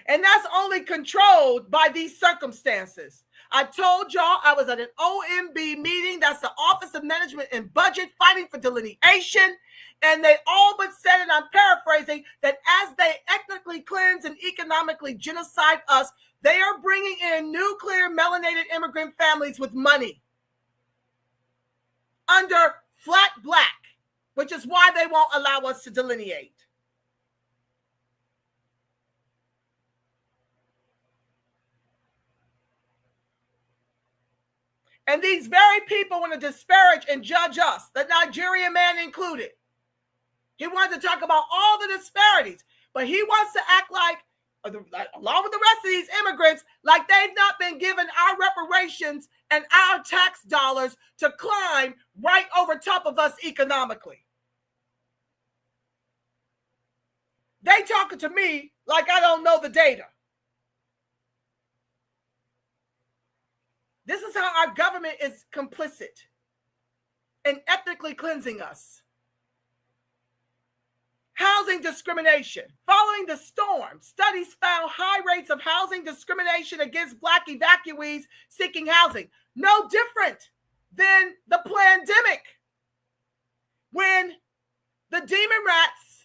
And that's only controlled by these circumstances. I told y'all I was at an OMB meeting. That's the Office of Management and Budget, fighting for delineation. And they all but said, and I'm paraphrasing, that as they ethnically cleanse and economically genocide us, they are bringing in nuclear melanated immigrant families with money under flat black, which is why they won't allow us to delineate. And these very people want to disparage and judge us, the Nigerian man included. He wanted to talk about all the disparities, but he wants to act like, along with the rest of these immigrants, like they've not been given our reparations and our tax dollars to climb right over top of us economically. They talking to me like I don't know the data. This is how our government is complicit in ethnically cleansing us. Housing discrimination. Following the storm, studies found high rates of housing discrimination against Black evacuees seeking housing. No different than the pandemic, when the demon rats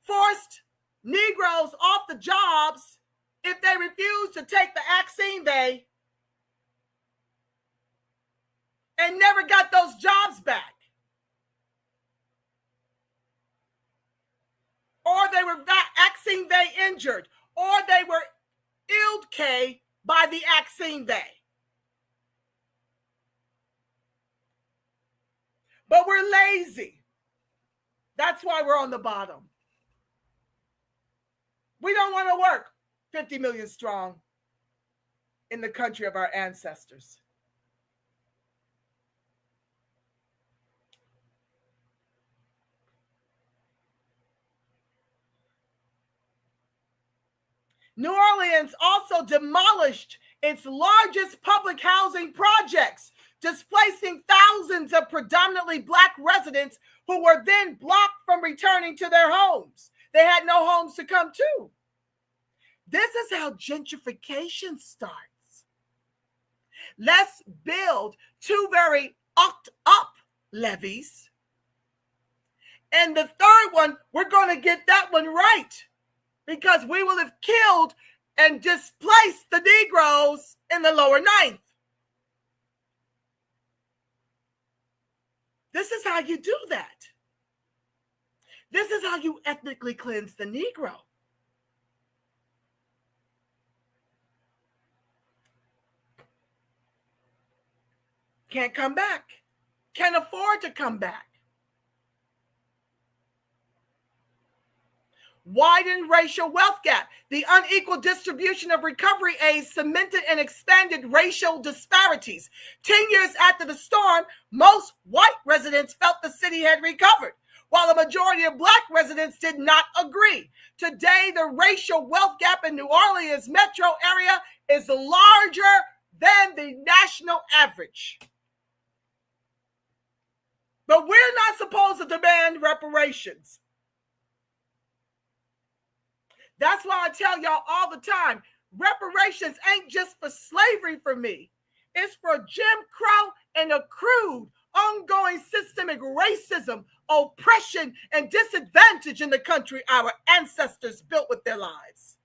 forced Negroes off the jobs if they refused to take the vaccine and never got those jobs back. Or they were vaccine injured, or they were ill by the vaccine. But we're lazy. That's why we're on the bottom. We don't want to work 50 million strong in the country of our ancestors. New Orleans also demolished its largest public housing projects, displacing thousands of predominantly Black residents who were then blocked from returning to their homes. They had no homes to come to. This is how gentrification starts. Let's build two very up levees. And the third one, we're going to get that one right, because we will have killed and displaced the Negroes in the lower ninth. This is how you do that. This is how you ethnically cleanse the Negro. Can't come back. Can't afford to come back. Widened racial wealth gap. The unequal distribution of recovery aid cemented and expanded racial disparities. 10 years after the storm, most white residents felt the city had recovered, while a majority of Black residents did not agree. Today, the racial wealth gap in New Orleans metro area is larger than the national average. But we're not supposed to demand reparations. That's why I tell y'all all the time, reparations ain't just for slavery for me. It's for Jim Crow and accrued, ongoing systemic racism, oppression, and disadvantage in the country our ancestors built with their lives.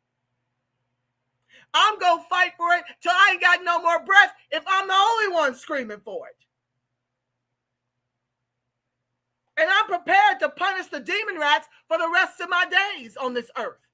I'm going to fight for it till I ain't got no more breath if I'm the only one screaming for it. And I'm prepared to punish the demon rats for the rest of my days on this earth.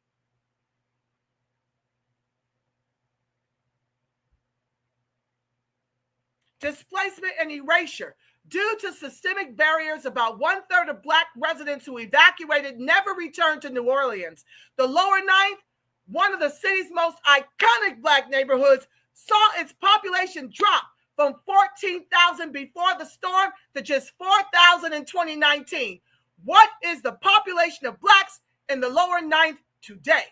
Displacement and erasure. Due to systemic barriers, about 1/3 of Black residents who evacuated never returned to New Orleans. The lower ninth, one of the city's most iconic Black neighborhoods, saw its population drop from 14,000 before the storm to just 4,000 in 2019. What is the population of Blacks in the lower ninth today?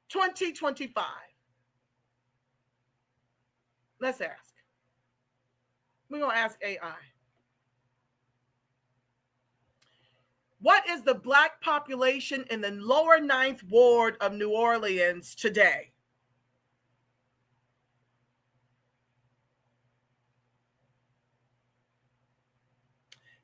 2025. Let's ask. We're going to ask AI. What is the Black population in the lower ninth ward of New Orleans today?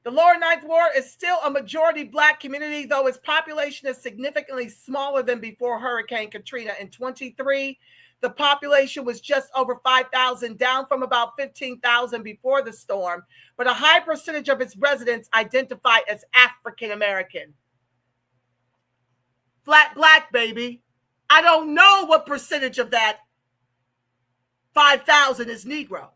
The lower ninth ward is still a majority Black community, though its population is significantly smaller than before Hurricane Katrina. In 23, the population was just over 5,000, down from about 15,000 before the storm, but a high percentage of its residents identify as African American. Flat Black, baby. I don't know what percentage of that 5,000 is Negro.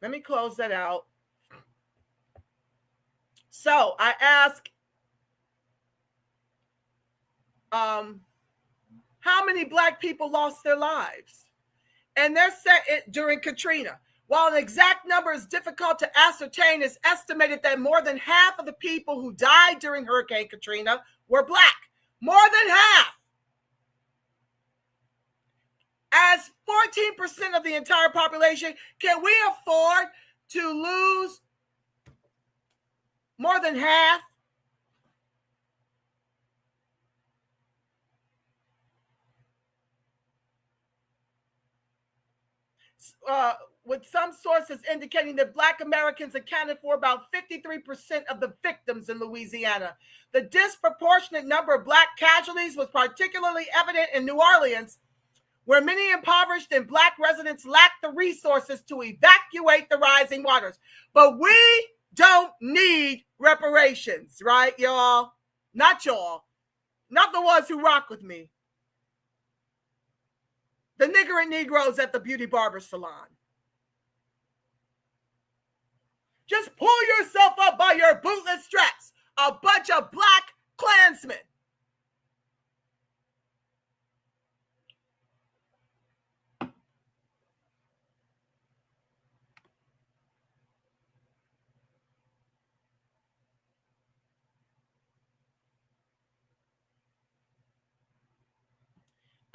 Let me close that out. So I ask, how many Black people lost their lives? And they're set it during Katrina. While an exact number is difficult to ascertain, it's estimated that more than half of the people who died during Hurricane Katrina were Black. More than half. As 14% of the entire population, can we afford to lose more than half? With some sources indicating that Black Americans accounted for about 53% of the victims in Louisiana. The disproportionate number of Black casualties was particularly evident in New Orleans, where many impoverished and Black residents lacked the resources to evacuate the rising waters. But we don't need reparations, right, y'all? Not y'all. Not the ones who rock with me. the nigger and Negroes at the beauty barber salon. Just pull yourself up by your bootless straps, a bunch of black Klansmen.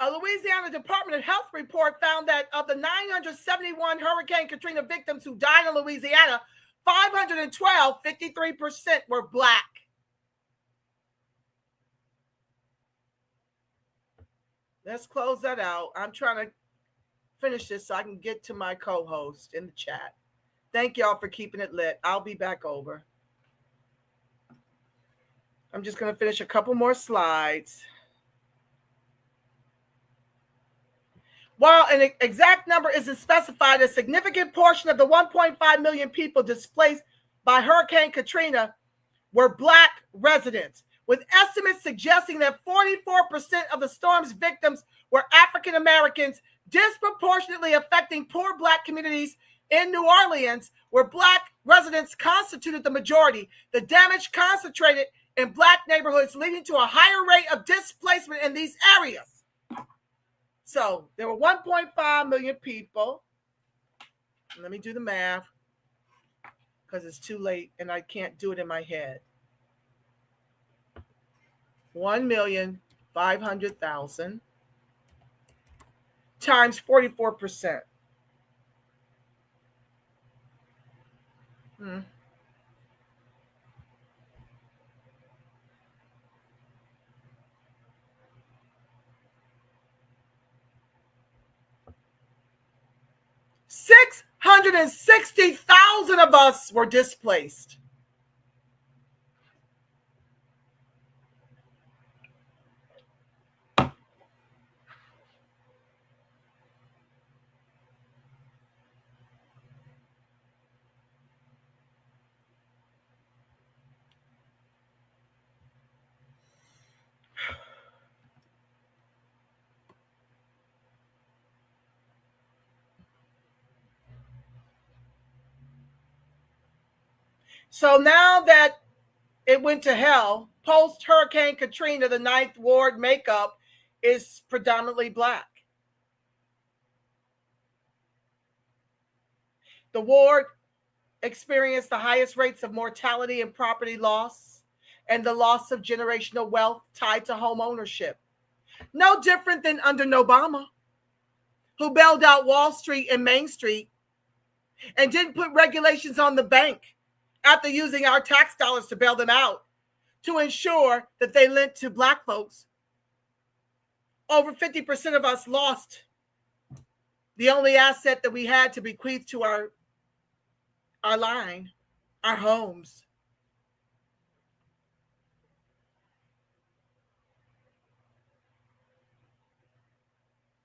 A Louisiana Department of Health report found that of the 971 Hurricane Katrina victims who died in Louisiana, 512, 53% were black. Let's close that out. I'm trying to finish this so I can get to my co-host in the chat. Thank y'all for keeping it lit. I'll be back over. I'm just going to finish a couple more slides. While an exact number isn't specified, a significant portion of the 1.5 million people displaced by Hurricane Katrina were black residents, with estimates suggesting that 44% of the storm's victims were African Americans, disproportionately affecting poor black communities in New Orleans, where black residents constituted the majority. The damage concentrated in black neighborhoods, leading to a higher rate of displacement in these areas. So there were 1.5 million people. Let me do the math because it's too late and I can't do it in my head. 1,500,000 times 44%. 660,000 of us were displaced. So now that it went to hell, post-Hurricane Katrina, the Ninth Ward makeup is predominantly black. The ward experienced the highest rates of mortality and property loss and the loss of generational wealth tied to home ownership. No different than under Obama, who bailed out Wall Street and Main Street and didn't put regulations on the bank after using our tax dollars to bail them out to ensure that they lent to black folks. Over 50% of us lost the only asset that we had to bequeath to our line, our homes.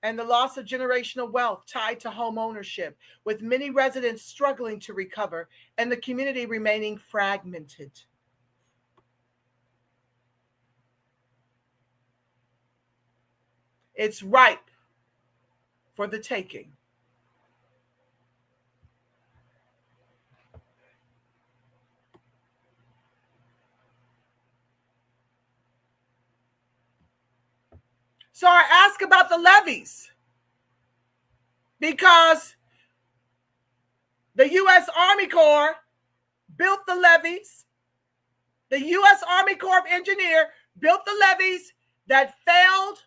And the loss of generational wealth tied to home ownership, with many residents struggling to recover and the community remaining fragmented. It's ripe for the taking. So I ask about the levees because the U.S. Army Corps built the levees. The U.S. Army Corps of Engineers built the levees that failed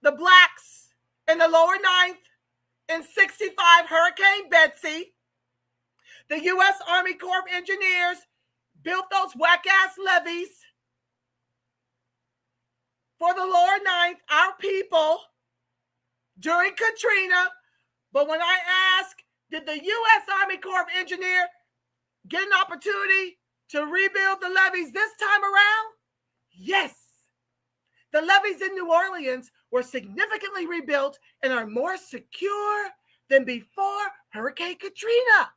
the blacks in the lower ninth in 65 Hurricane Betsy. The U.S. Army Corps of Engineers built those whack-ass levees for the lower ninth, our people, during Katrina. But when I ask, did the U.S. Army Corps of Engineers get an opportunity to rebuild the levees this time around? Yes. The levees in New Orleans were significantly rebuilt and are more secure than before Hurricane Katrina,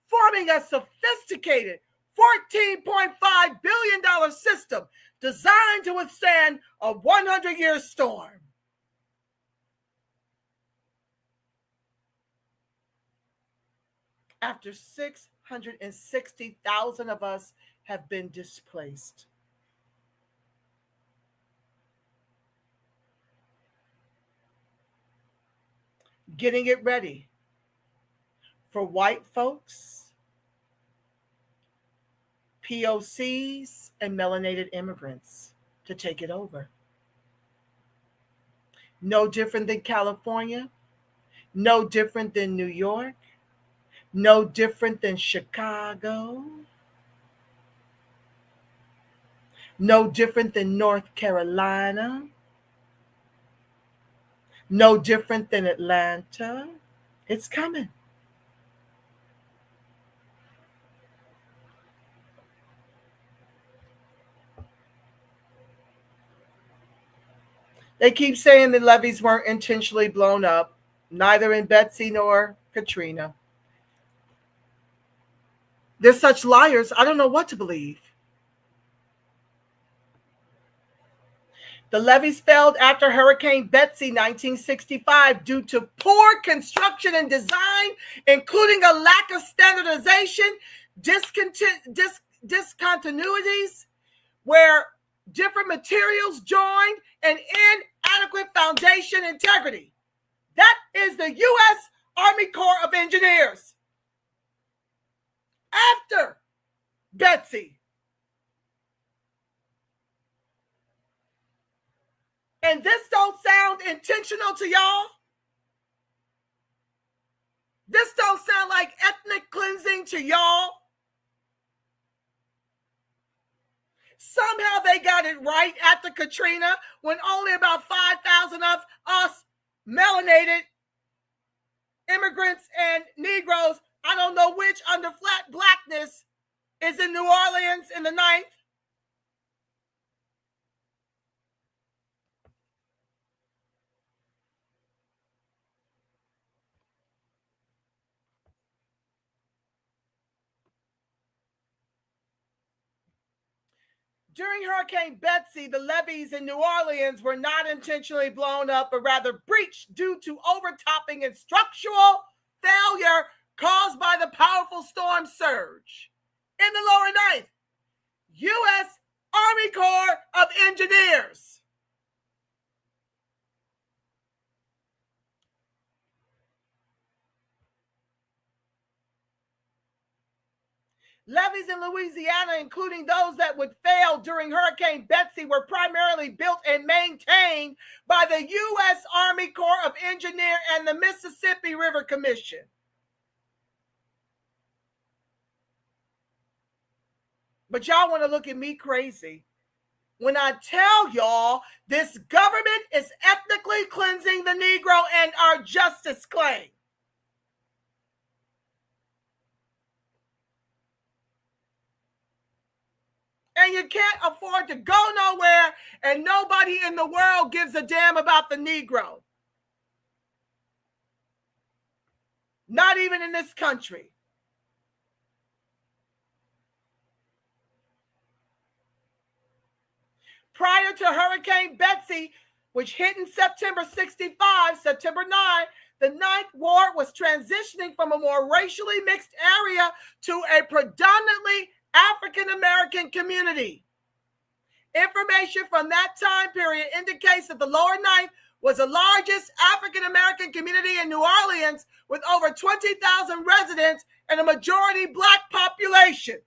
forming a sophisticated $14.5 billion system designed to withstand a 100-year storm. after 660,000 of us have been displaced. Getting it ready for white folks, POCs, and melanated immigrants to take it over. No different than California, no different than New York, no different than Chicago, no different than North Carolina, no different than Atlanta. It's coming. They keep saying the levees weren't intentionally blown up, neither in Betsy nor Katrina. They're such liars, I don't know what to believe. The levees failed after Hurricane Betsy 1965 due to poor construction and design, including a lack of standardization, discontinuities, where different materials joined, and inadequate foundation integrity. That is the U.S. Army Corps of Engineers. After Betsy. And this don't sound intentional to y'all? This don't sound like ethnic cleansing to y'all? Somehow they got it right after Katrina, when only about 5,000 of us melanated immigrants and Negroes, I don't know which, under flat blackness, is in New Orleans in the 9th. During Hurricane Betsy, the levees in New Orleans were not intentionally blown up, but rather breached due to overtopping and structural failure caused by the powerful storm surge. In the lower ninth, U.S. Army Corps of Engineers. Levees in Louisiana, including those that would fail during Hurricane Betsy, were primarily built and maintained by the U.S. Army Corps of Engineers and the Mississippi River Commission. But y'all want to look at me crazy when I tell y'all this government is ethnically cleansing the Negro and our justice claim. And you can't afford to go nowhere, and nobody in the world gives a damn about the Negro. Not even in this country. Prior to Hurricane Betsy, which hit in September 65, September 9, the Ninth Ward was transitioning from a more racially mixed area to a predominantly African-American community. Information from that time period indicates that the lower ninth was the largest African-American community in New Orleans, with over 20,000 residents and a majority Black population.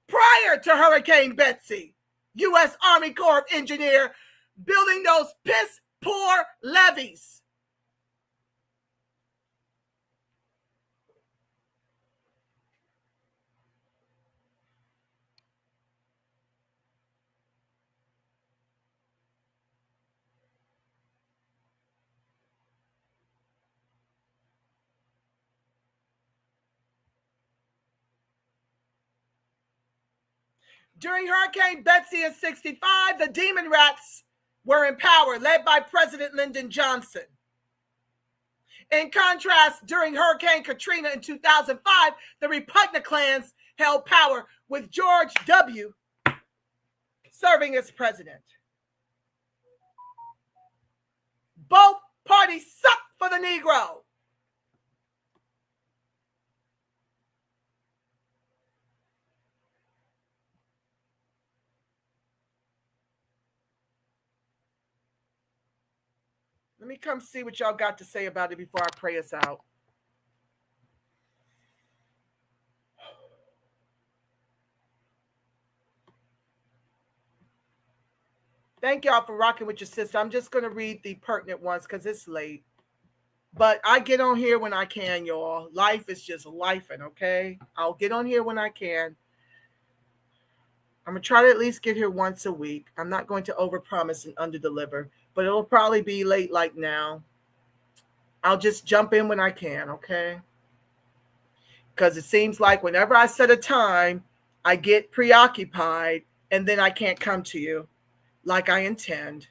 Prior to Hurricane Betsy, U.S. Army Corps of Engineers building those piss-poor levees. During Hurricane Betsy in 65, the Demon Rats were in power, led by President Lyndon Johnson. In contrast, during Hurricane Katrina in 2005, the Repugnant clans held power, with George W. serving as president. Both parties suck for the Negro. Let me come see what y'all got to say about it before I pray us out. Thank y'all for rocking with your sister. I'm just going to read the pertinent ones because it's late. But I get on here when I can, y'all. Life is just lifing, okay? I'll get on here when I can. I'm going to try to at least get here once a week. I'm not going to overpromise and underdeliver, but it'll probably be late like now. I'll just jump in when I can, okay? Because it seems like whenever I set a time, I get preoccupied and then I can't come to you like I intend.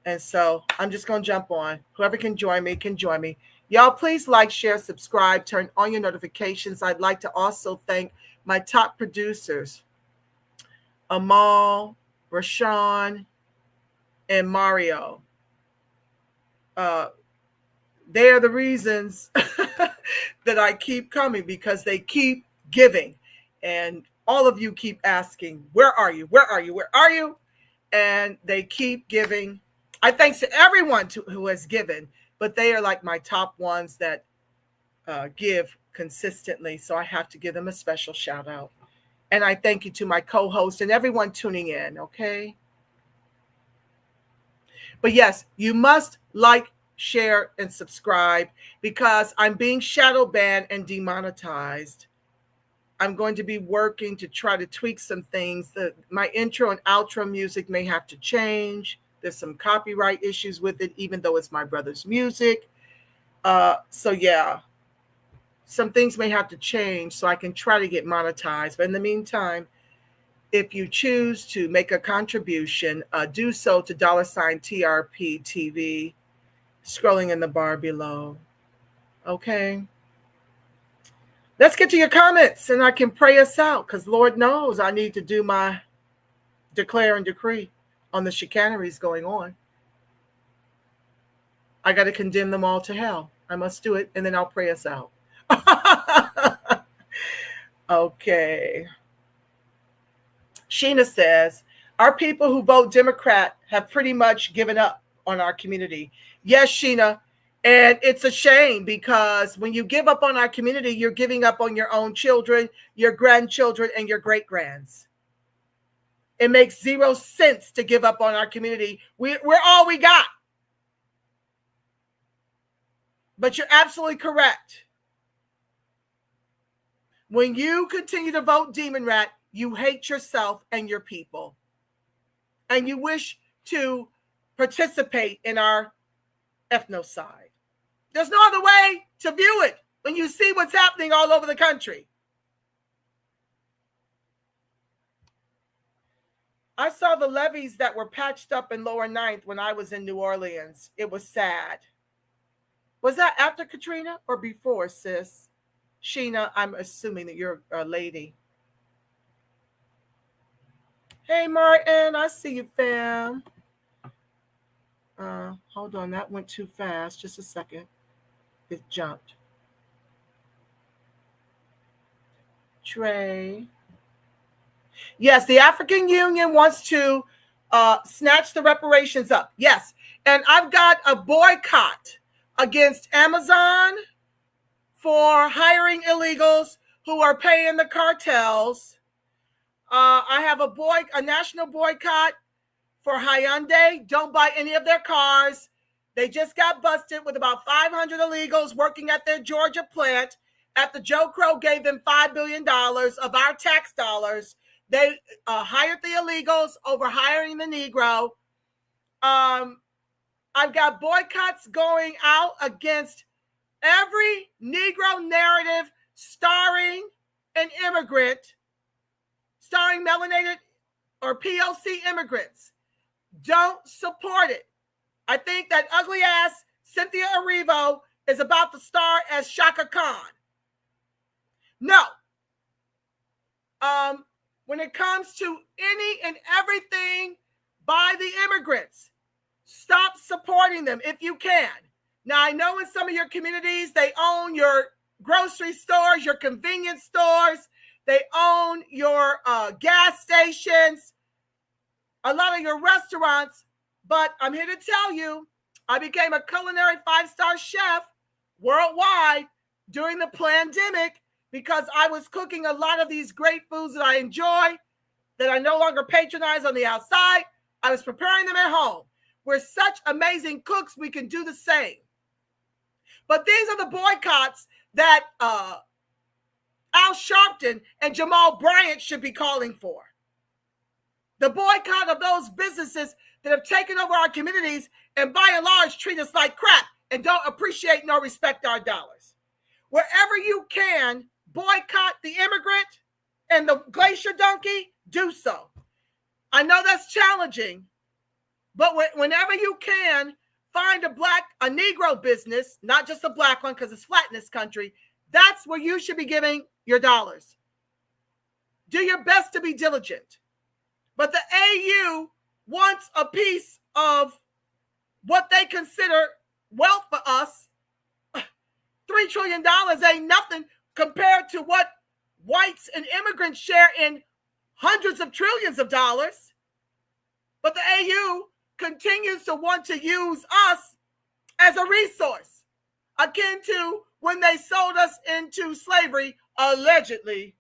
And so I'm just going to jump on. Whoever can join me can join me. Y'all, please like, share, subscribe, turn on your notifications. I'd like to also thank my top producers, Amal, Rashawn, and Mario. They are the reasons that I keep coming, because they keep giving. And all of you keep asking, where are you? Where are you? Where are you? And they keep giving. I thanks to everyone who has given, but they are like my top ones that give consistently. So I have to give them a special shout out. And I thank you to my co-host and everyone tuning in, okay? But yes, you must like, share, and subscribe, because I'm being shadow banned and demonetized. I'm going to be working to try to tweak some things. My intro and outro music may have to change. There's some copyright issues with it, even though it's my brother's music. So yeah, some things may have to change so I can try to get monetized. But in the meantime, if you choose to make a contribution, do so to $TRP TV, scrolling in the bar below. Okay. Let's get to your comments and I can pray us out, because Lord knows I need to do my declare and decree on the chicaneries going on. I got to condemn them all to hell. I must do it, and then I'll pray us out. Okay. Sheena says, our people who vote Democrat have pretty much given up on our community. Yes, Sheena. And it's a shame, because when you give up on our community, you're giving up on your own children, your grandchildren, and your great-grands. It makes zero sense to give up on our community. We're all we got. But you're absolutely correct. When you continue to vote Demon Rat, you hate yourself and your people. And you wish to participate in our ethnocide. There's no other way to view it when you see what's happening all over the country. I saw the levees that were patched up in Lower Ninth when I was in New Orleans. It was sad. Was that after Katrina or before, sis? Sheena, I'm assuming that you're a lady. Hey, Martin, I see you, fam. Hold on, that went too fast. Just a second. It jumped. Trey. Yes, the African Union wants to snatch the reparations up. Yes, and I've got a boycott against Amazon for hiring illegals who are paying the cartels. I have a national boycott for Hyundai. Don't buy any of their cars. They just got busted with about 500 illegals working at their Georgia plant. After Joe Crow gave them $5 billion of our tax dollars, they hired the illegals over hiring the Negro. I've got boycotts going out against every Negro narrative starring an immigrant, starring melanated or POC immigrants. Don't support it. I think that ugly ass Cynthia Erivo is about to star as Shaka Khan. No. When it comes to any and everything by the immigrants, stop supporting them if you can. Now, I know in some of your communities, they own your grocery stores, your convenience stores. They own your gas stations, a lot of your restaurants. But I'm here to tell you, I became a culinary 5-star chef worldwide during the pandemic because I was cooking a lot of these great foods that I enjoy, that I no longer patronize on the outside. I was preparing them at home. We're such amazing cooks, we can do the same. But these are the boycotts that Al Sharpton and Jamal Bryant should be calling for. The boycott of those businesses that have taken over our communities and by and large treat us like crap and don't appreciate nor respect our dollars. Wherever you can boycott the immigrant and the glacier donkey, do so. I know that's challenging, but whenever you can, find a Negro business, not just a black one because it's flat in this country. That's where you should be giving your dollars. Do your best to be diligent. But the AU wants a piece of what they consider wealth for us. $3 trillion ain't nothing compared to what whites and immigrants share in hundreds of trillions of dollars. But the AU continues to want to use us as a resource, akin to when they sold us into slavery, allegedly.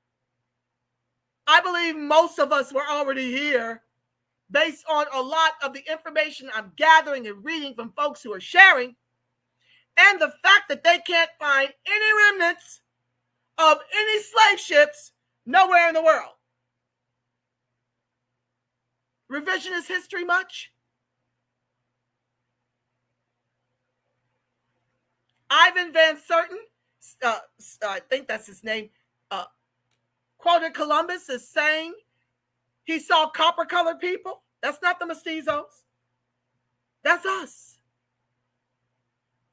I believe most of us were already here based on a lot of the information I'm gathering and reading from folks who are sharing, and the fact that they can't find any remnants of any slave ships nowhere in the world. Revisionist history much? Ivan Van Sertin, I think that's his name, quoted Columbus as saying he saw copper-colored people. That's not the mestizos. That's us.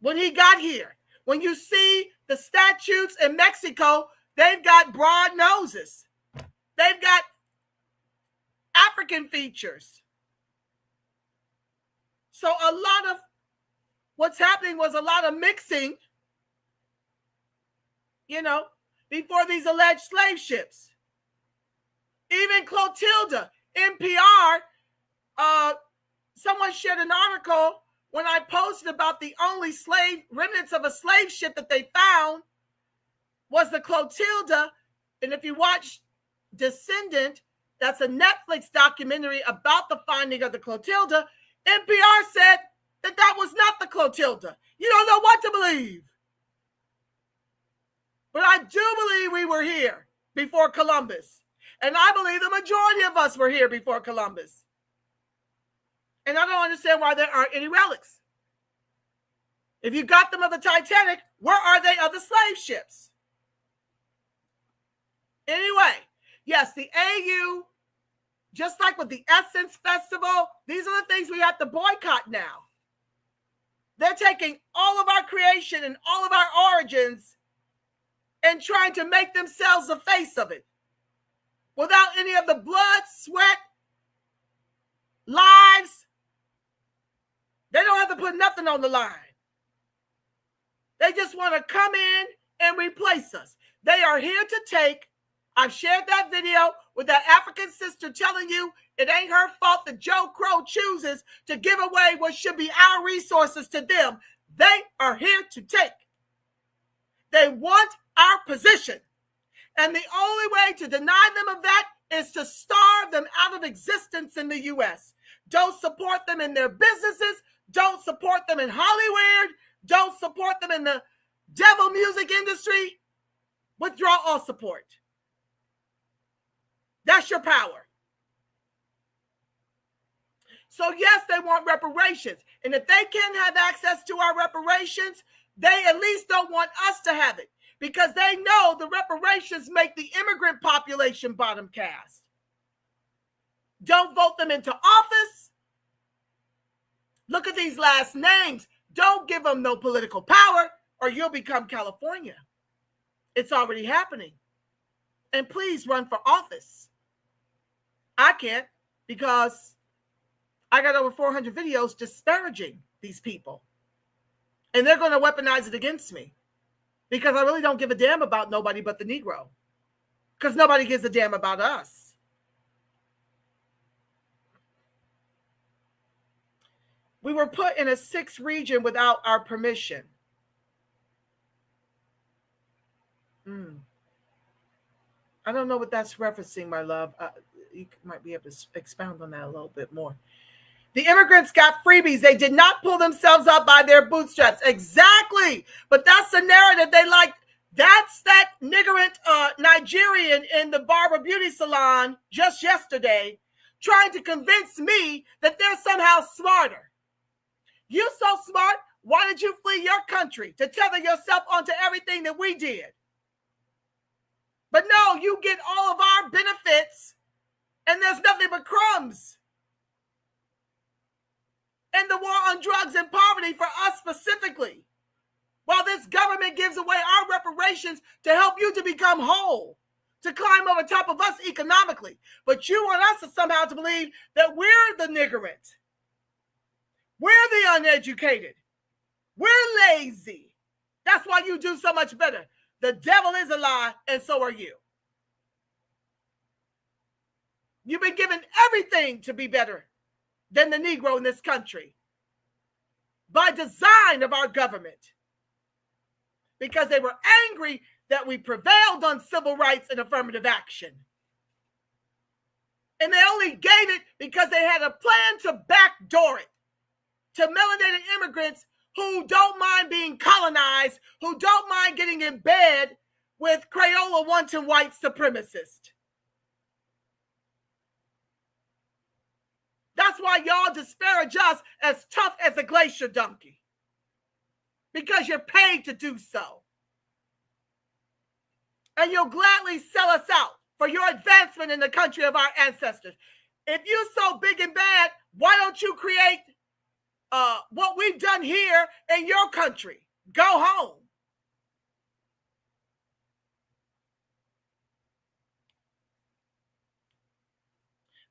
When he got here, when you see the statues in Mexico, they've got broad noses. They've got African features. So a lot of what's happening was a lot of mixing, before these alleged slave ships. Even Clotilda, NPR, someone shared an article when I posted about the only remnants of a slave ship that they found was the Clotilda. And if you watch Descendant, that's a Netflix documentary about the finding of the Clotilda, NPR said that was not the Clotilda. You don't know what to believe. But I do believe we were here before Columbus. And I believe the majority of us were here before Columbus. And I don't understand why there aren't any relics. If you got them of the Titanic, where are they of the slave ships? Anyway, yes, the AU, just like with the Essence Festival, these are the things we have to boycott now. They're taking all of our creation and all of our origins and trying to make themselves the face of it without any of the blood, sweat, lives. They don't have to put nothing on the line. They just want to come in and replace us. They are here to take. I've shared that video with that African sister telling you it ain't her fault that Joe Crow chooses to give away what should be our resources to them. They are here to take. They want our position. And the only way to deny them of that is to starve them out of existence in the U.S. Don't support them in their businesses. Don't support them in Hollywood. Don't support them in the devil music industry. Withdraw all support. That's your power. So yes, they want reparations. And if they can't have access to our reparations, they at least don't want us to have it, because they know the reparations make the immigrant population bottom caste. Don't vote them into office. Look at these last names. Don't give them no political power or you'll become California. It's already happening. And please run for office. I can't, because I got over 400 videos disparaging these people. And they're going to weaponize it against me, because I really don't give a damn about nobody but the Negro, because nobody gives a damn about us. We were put in a 6th region without our permission. I don't know what that's referencing, my love. You might be able to expound on that a little bit more. The immigrants got freebies. They did not pull themselves up by their bootstraps. Exactly. But that's the narrative they like. That's that niggerant Nigerian in the barber beauty salon just yesterday trying to convince me that they're somehow smarter. You so smart, why did you flee your country to tether yourself onto everything that we did? But no, you get all of our benefits and there's nothing but crumbs. And the war on drugs and poverty for us specifically, while this government gives away our reparations to help you to become whole, to climb over top of us economically. But you want us to somehow to believe that we're the niggerant. We're the uneducated. We're lazy. That's why you do so much better. The devil is a lie, and so are you. You've been given everything to be better than the Negro in this country by design of our government, because they were angry that we prevailed on civil rights and affirmative action. And they only gave it because they had a plan to backdoor it to melanated immigrants who don't mind being colonized, who don't mind getting in bed with Crayola wanton white supremacists. That's why y'all disparage us as tough as a glacier donkey, because you're paid to do so. And you'll gladly sell us out for your advancement in the country of our ancestors. If you're so big and bad, why don't you create what we've done here in your country? Go home.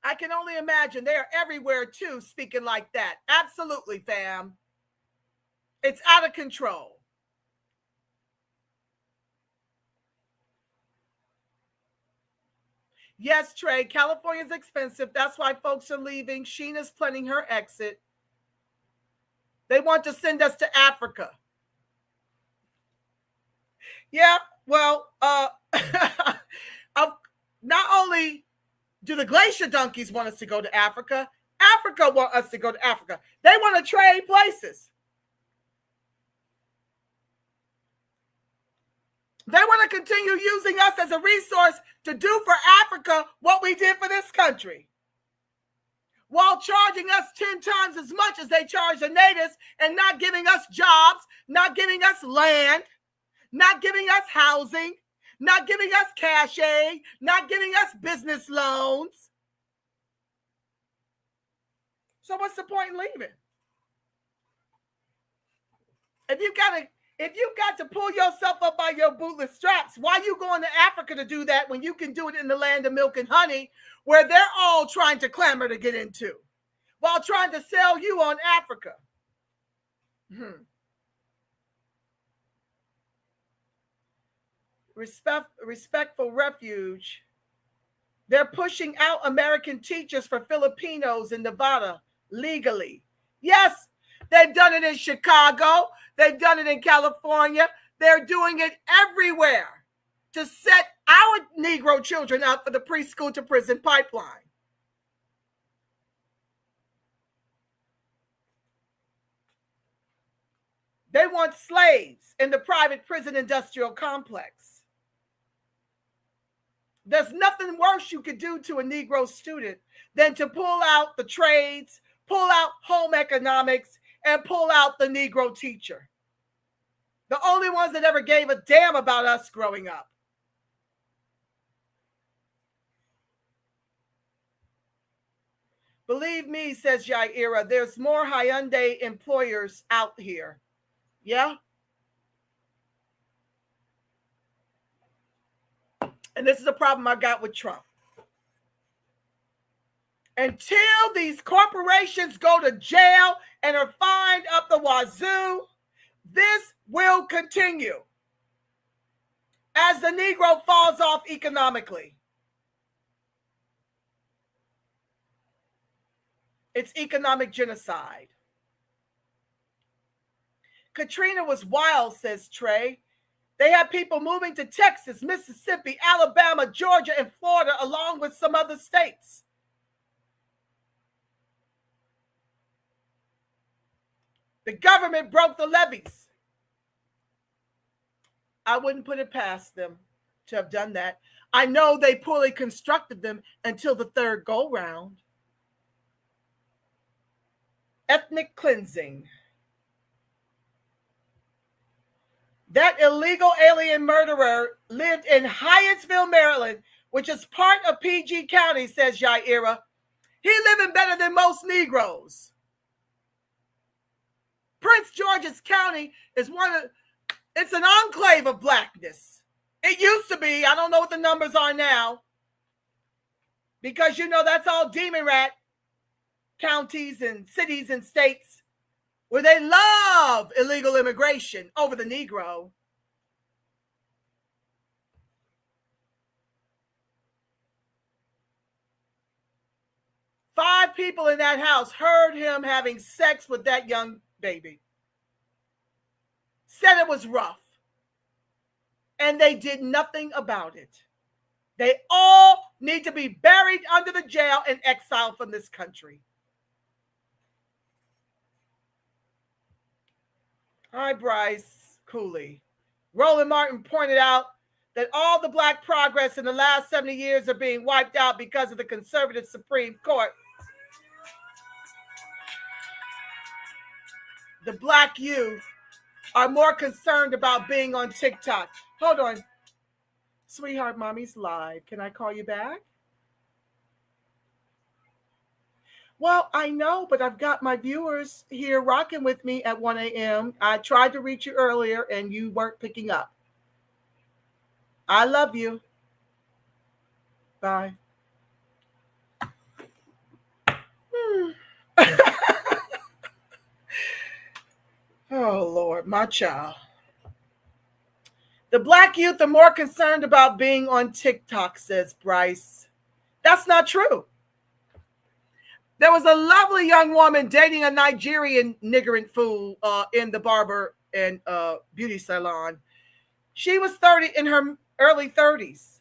I can only imagine they are everywhere too, speaking like that. Absolutely, fam. It's out of control. Yes, Trey, California's expensive. That's why folks are leaving. Sheena's planning her exit. They want to send us to Africa. Yeah, well, not only do the glacier donkeys want us to go to Africa, Africa want us to go to Africa. They want to trade places. They want to continue using us as a resource to do for Africa what we did for this country, while charging us 10 times as much as they charge the natives, and not giving us jobs, not giving us land, not giving us housing, not giving us cash aid, not giving us business loans. So what's the point in leaving? If you got to pull yourself up by your bootless straps, why are you going to Africa to do that when you can do it in the land of milk and honey, where they're all trying to clamor to get into, while trying to sell you on Africa? Respectful refuge. They're pushing out American teachers for Filipinos in Nevada legally. Yes, they've done it in Chicago. They've done it in California. They're doing it everywhere to set our Negro children up for the preschool to prison pipeline. They want slaves in the private prison industrial complex. There's nothing worse you could do to a Negro student than to pull out the trades, pull out home economics, and pull out the Negro teacher. The only ones that ever gave a damn about us growing up. Believe me, says Yaira, there's more Hyundai employers out here. Yeah? And this is a problem I got with Trump. Until these corporations go to jail and are fined up the wazoo, this will continue as the Negro falls off economically. It's economic genocide. Katrina was wild, says Trey. They had people moving to Texas, Mississippi, Alabama, Georgia, and Florida, along with some other states. The government broke the levees. I wouldn't put it past them to have done that. I know they poorly constructed them until the third go round. Ethnic cleansing. That illegal alien murderer lived in Hyattsville, Maryland, which is part of PG County, says Yaira. He living better than most Negroes. Prince George's County is it's an enclave of blackness. It used to be. I don't know what the numbers are now. Because, you know, that's all demon rat counties and cities and states where they love illegal immigration over the Negro. Five people in that house heard him having sex with that young baby. Said it was rough. And they did nothing about it. They all need to be buried under the jail and exiled from this country. Hi, Bryce Cooley. Roland Martin pointed out that all the black progress in the last 70 years are being wiped out because of the conservative Supreme Court. The black youth are more concerned about being on TikTok. Hold on. Sweetheart, mommy's live. Can I call you back? Well, I know, but I've got my viewers here rocking with me at 1 a.m. I tried to reach you earlier and you weren't picking up. I love you. Bye. Oh, Lord, my child. The black youth are more concerned about being on TikTok, says Bryce. That's not true. There was a lovely young woman dating a Nigerian niggerant fool in the barber and beauty salon. She was in her early 30s,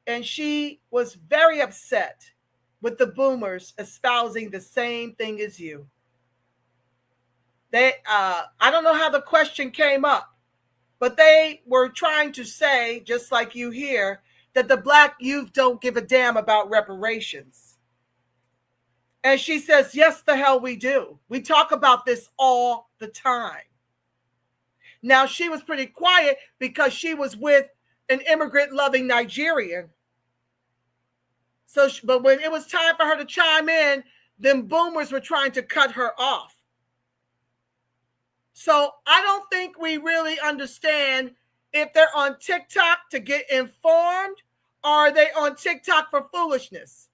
and she was very upset with the boomers espousing the same thing as you. I don't know how the question came up, but they were trying to say, just like you here, that the black youth don't give a damn about reparations. And she says, yes, the hell we do. We talk about this all the time. Now, she was pretty quiet because she was with an immigrant-loving Nigerian. But when it was time for her to chime in, them boomers were trying to cut her off. So I don't think we really understand if they're on TikTok to get informed or are they on TikTok for foolishness.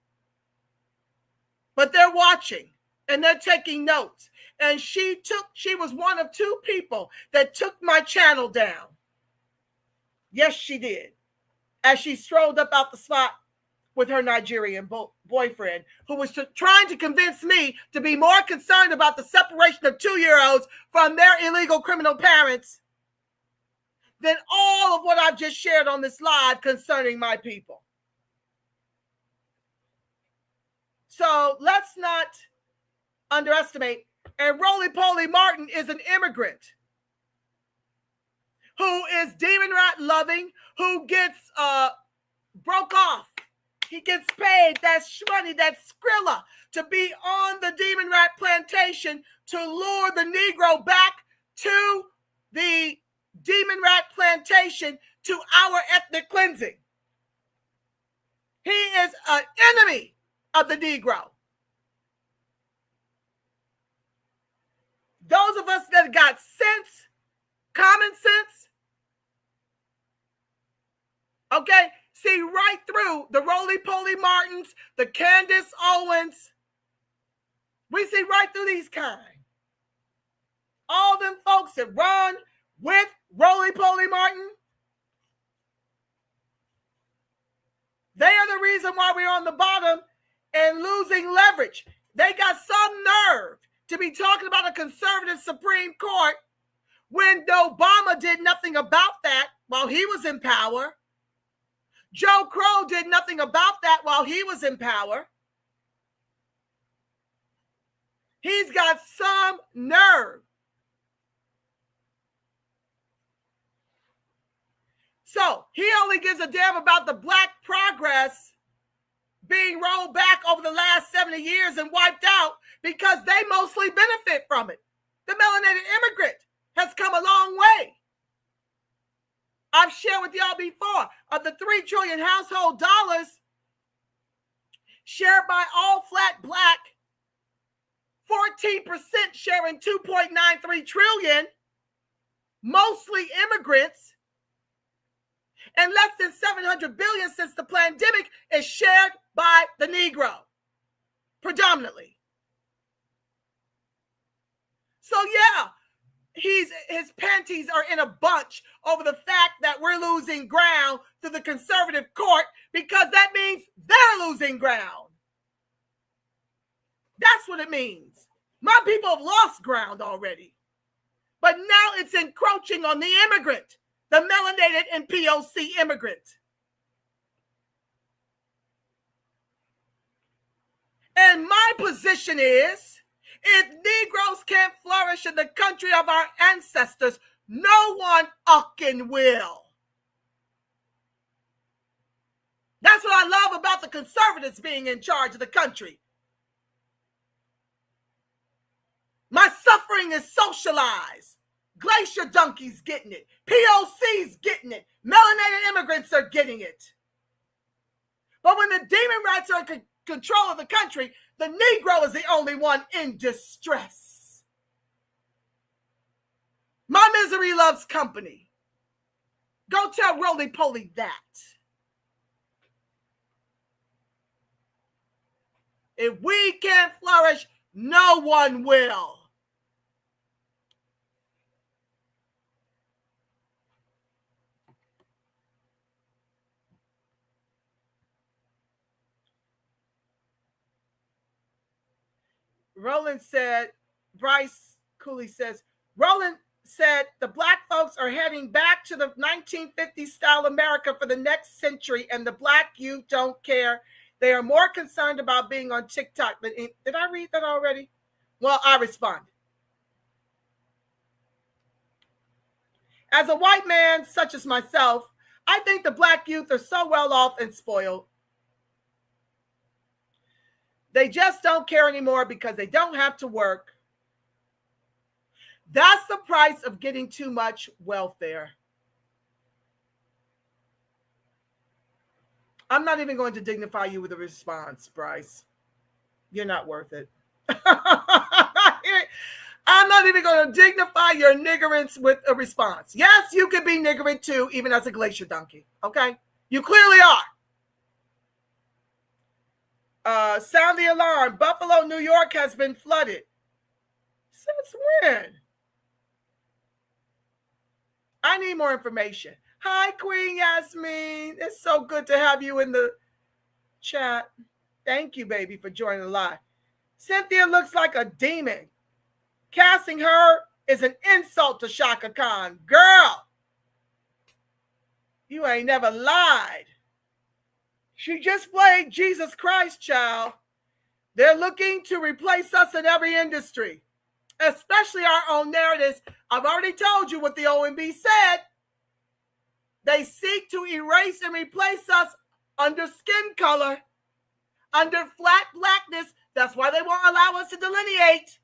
But they're watching and they're taking notes. And she was one of two people that took my channel down. Yes, she did. As she strolled up out the spot with her Nigerian boyfriend, who was trying to convince me to be more concerned about the separation of 2-year-olds from their illegal criminal parents than all of what I've just shared on this live concerning my people. So let's not underestimate. And Roly-Poly Martin is an immigrant who is demon rat loving, who gets broke off. He gets paid that money, that Skrilla, to be on the demon rat plantation to lure the Negro back to the demon rat plantation to our ethnic cleansing. He is an enemy of the Negro. Those of us that got sense, common sense, okay, see right through the Roly-Poly Martins, the Candace Owens. We see right through these kind. All them folks that run with Roly-Poly Martin, they are the reason why we're on the bottom and losing leverage. They got some nerve to be talking about a conservative Supreme Court when Obama did nothing about that while he was in power. Joe Crow did nothing about that while he was in power. He's got some nerve. So he only gives a damn about the black progress being rolled back over the last 70 years and wiped out because they mostly benefit from it. The melanated immigrant has come a long way. I've shared with y'all before, of the $3 trillion household dollars shared by all flat black, 14% sharing 2.93 trillion, mostly immigrants, and less than 700 billion since the pandemic is shared by the Negro, predominantly. So yeah, his panties are in a bunch over the fact that we're losing ground to the conservative court, because that means they're losing ground. That's what it means. My people have lost ground already. But now it's encroaching on the immigrant, the melanated and POC immigrant. And my position is, if Negroes can't flourish in the country of our ancestors, no one fucking will. That's what I love about the conservatives being in charge of the country. My suffering is socialized. Glacier donkeys getting it. POC's getting it. Melanated immigrants are getting it. But when the demon rats are in control of the country, the Negro is the only one in distress. My misery loves company. Go tell roly-poly that. If we can't flourish, no one will. Roland said, Bryce Cooley says, Roland said the black folks are heading back to the 1950s style America for the next century, and the black youth don't care. They are more concerned about being on TikTok. Did I read that already? Well, I responded. As a white man, such as myself, I think the black youth are so well off and spoiled. They just don't care anymore because they don't have to work. That's the price of getting too much welfare. I'm not even going to dignify you with a response, Bryce. You're not worth it. I'm not even going to dignify your niggerance with a response. Yes, you could be niggerant too, even as a glacier donkey. Okay? You clearly are. Sound the alarm. Buffalo, New York has been flooded. Since when? I need more information. Hi, Queen Yasmin. It's so good to have you in the chat. Thank you, baby, for joining the live. Cynthia looks like a demon. Casting her is an insult to Shaka Khan. Girl, you ain't never lied. She just played Jesus Christ, child. They're looking to replace us in every industry, especially our own narratives. I've already told you what the OMB said. They seek to erase and replace us under skin color, under flat blackness. That's why they won't allow us to delineate.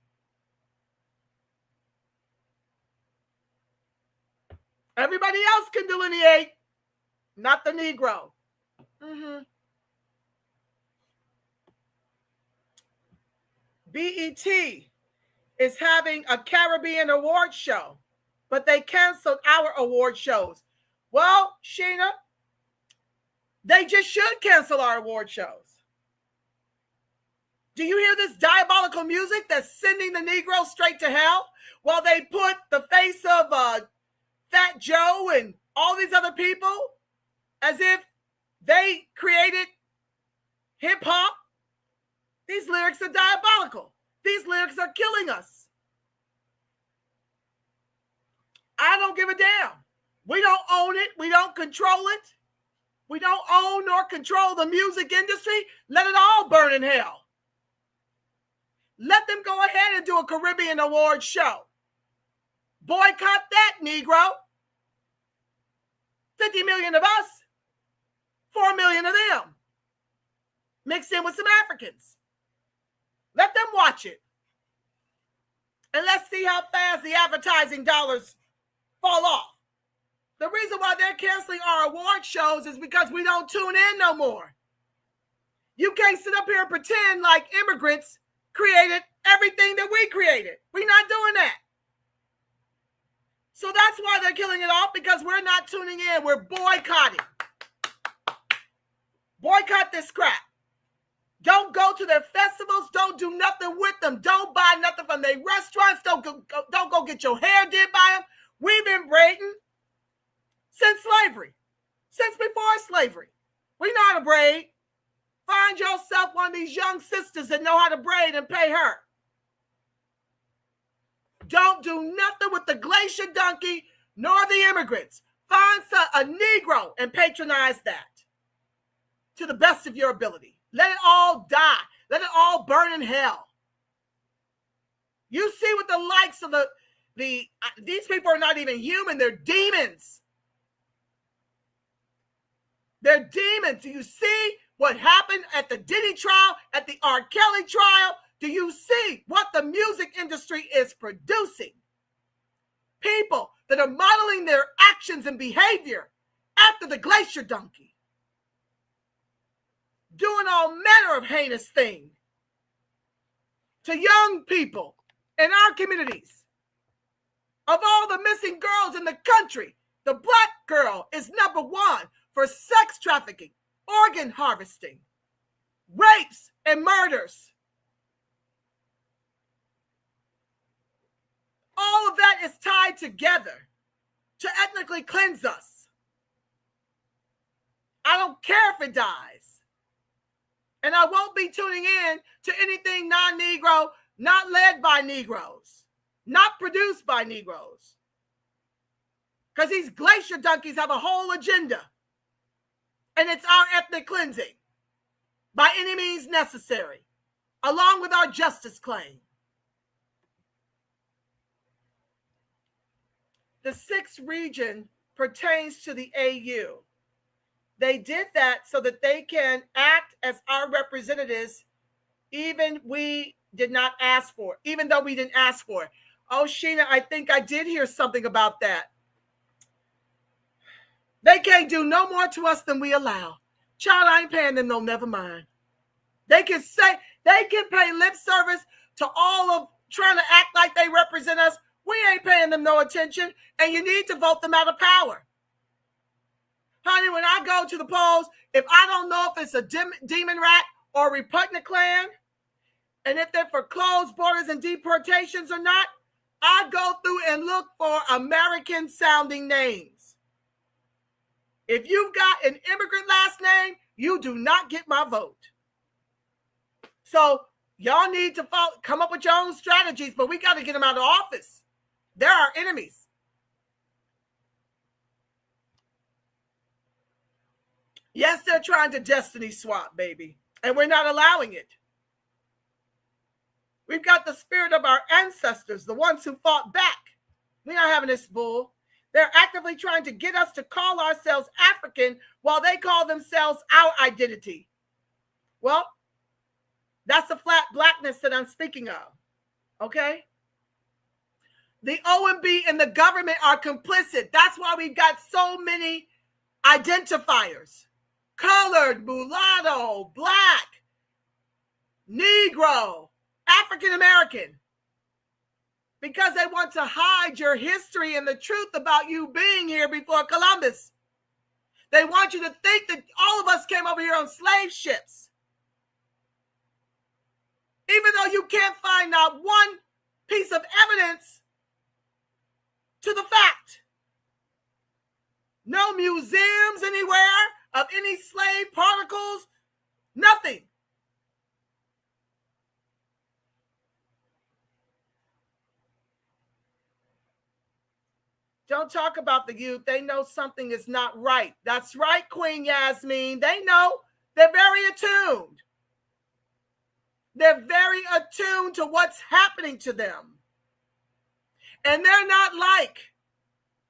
Everybody else can delineate, not the Negro. BET is having a Caribbean award show, but they canceled our award shows. Well, Sheena, they just should cancel our award shows. Do you hear this diabolical music that's sending the Negro straight to hell? While they put the face of Fat Joe and all these other people as if they created hip hop. These lyrics are diabolical. These lyrics are killing us. give a damn. We don't own it. We don't control it. We don't own nor control the music industry. Let it all burn in hell. Let them go ahead and do a Caribbean Awards show. Boycott that, Negro. 50 million of us, 4 million of them, mixed in with some Africans. Let them watch it. And let's see how fast the advertising dollars fall off. The reason why they're canceling our award shows is because we don't tune in no more. You can't sit up here and pretend like immigrants created everything that we created. We're not doing that. So that's why they're killing it off, because we're not tuning in. We're boycotting. Boycott this crap. Don't go to their festivals. Don't do nothing with them. Don't buy nothing from their restaurants. Don't go get your hair did by them. We've been braiding since slavery, since before slavery. We know how to braid. Find yourself one of these young sisters that know how to braid and pay her. Don't do nothing with the glacier donkey nor the immigrants. Find a Negro and patronize that to the best of your ability. Let it all die. Let it all burn in hell. You see what the likes of these people are not even human. They're demons. They're demons. Do you see what happened at the Diddy trial, at the R. Kelly trial? Do you see what the music industry is producing? People that are modeling their actions and behavior after the glacier donkey. Doing all manner of heinous things to young people in our communities. Of all the missing girls in the country, the black girl is number one for sex trafficking, organ harvesting, rapes, and murders. All of that is tied together to ethnically cleanse us. I don't care if it dies. And I won't be tuning in to anything non-Negro, not led by Negroes, not produced by Negroes. Because these glacier donkeys have a whole agenda. And it's our ethnic cleansing by any means necessary, along with our justice claim. The sixth region pertains to the AU. They did that so that they can act as our representatives, even we did not ask for, even though we didn't ask for it. Oh, Sheena, I think I did hear something about that. They can't do no more to us than we allow. Child, I ain't paying them no, never mind. They can pay lip service to all of trying to act like they represent us. We ain't paying them no attention, and you need to vote them out of power. Honey, when I go to the polls, if I don't know if it's a demon rat or repugnant clan, and if they're for closed borders and deportations or not, I go through and look for American-sounding names. If you've got an immigrant last name, you do not get my vote. So y'all need to come up with your own strategies, but we got to get them out of office. They're our enemies. Yes, they're trying to destiny swap, baby, and we're not allowing it. We've got the spirit of our ancestors, the ones who fought back. We're not having this bull. They're actively trying to get us to call ourselves African while they call themselves our identity. Well, that's the flat blackness that I'm speaking of, okay? The OMB and the government are complicit. That's why we've got so many identifiers. Colored, mulatto, black, Negro, African American. Because they want to hide your history and the truth about you being here before Columbus. They want you to think that all of us came over here on slave ships. Even though you can't find not one piece of evidence to the fact. No museums anywhere of any slave particles, nothing. Don't talk about the youth. They know something is not right. That's right, Queen Yasmin. They know. They're very attuned. They're very attuned to what's happening to them. And they're not like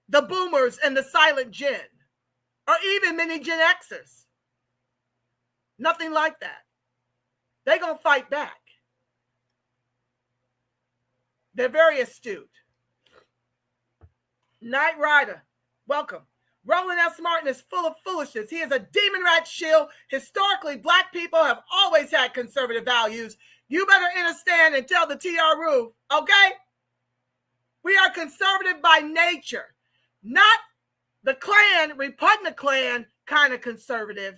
the boomers and the silent gen, or even many Gen Xers. Nothing like that. They're going to fight back. They're very astute. Knight Rider, welcome. Roland S. Martin is full of foolishness. He is a demon rat shill. Historically, Black people have always had conservative values. You better understand and tell the TR Roof, okay? We are conservative by nature, not the Klan, repugnant Klan kind of conservative.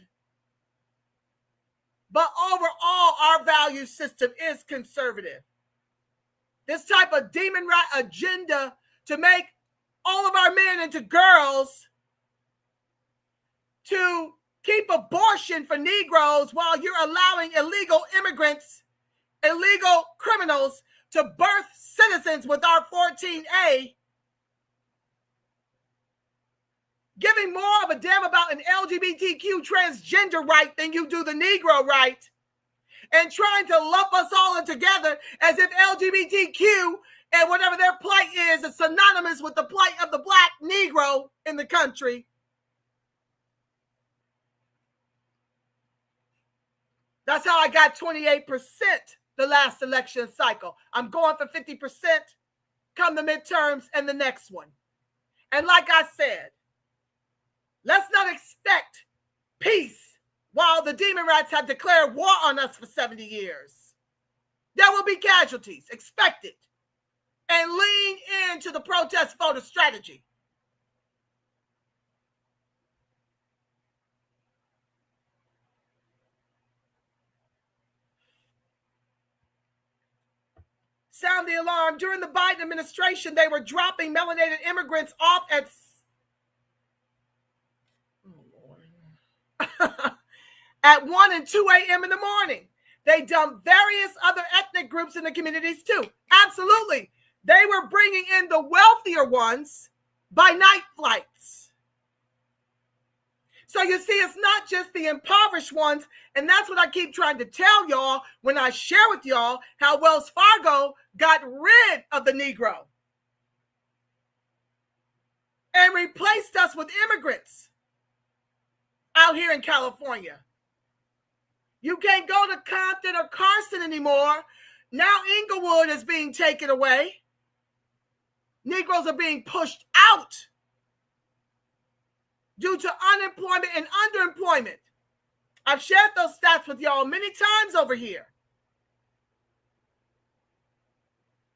But overall, our value system is conservative. This type of demon rat agenda to make all of our men into girls, to keep abortion for Negroes while you're allowing illegal immigrants, illegal criminals to birth citizens with our 14A, giving more of a damn about an LGBTQ transgender right than you do the Negro right, and trying to lump us all in together as if LGBTQ and whatever their plight is synonymous with the plight of the Black Negro in the country. That's how I got 28% the last election cycle. I'm going for 50% come the midterms and the next one. And like I said, let's not expect peace while the demon rats have declared war on us for 70 years. There will be casualties, expect it. And lean into the protest voter strategy. Sound the alarm. During the Biden administration, they were dropping melanated immigrants off at at 1 and 2 a.m. in the morning. They dumped various other ethnic groups in the communities too. Absolutely. They were bringing in the wealthier ones by night flights. So you see, it's not just the impoverished ones. And that's what I keep trying to tell y'all when I share with y'all how Wells Fargo got rid of the Negro and replaced us with immigrants out here in California. You can't go to Compton or Carson anymore. Now Inglewood is being taken away. Negroes are being pushed out due to unemployment and underemployment. I've shared those stats with y'all many times over here.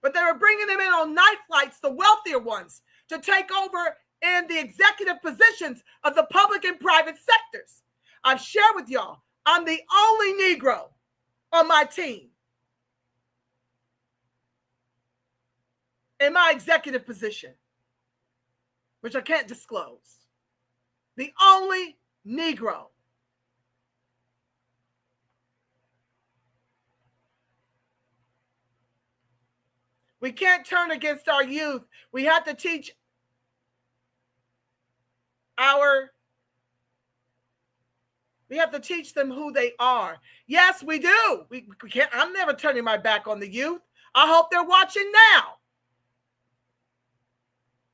But they were bringing them in on night flights, the wealthier ones, to take over in the executive positions of the public and private sectors. I've shared with y'all, I'm the only Negro on my team in my executive position, which I can't disclose. The only Negro. We can't turn against our youth. We have to teach them who they are. Yes, we do. We can't. I'm never turning my back on the youth. I hope they're watching now.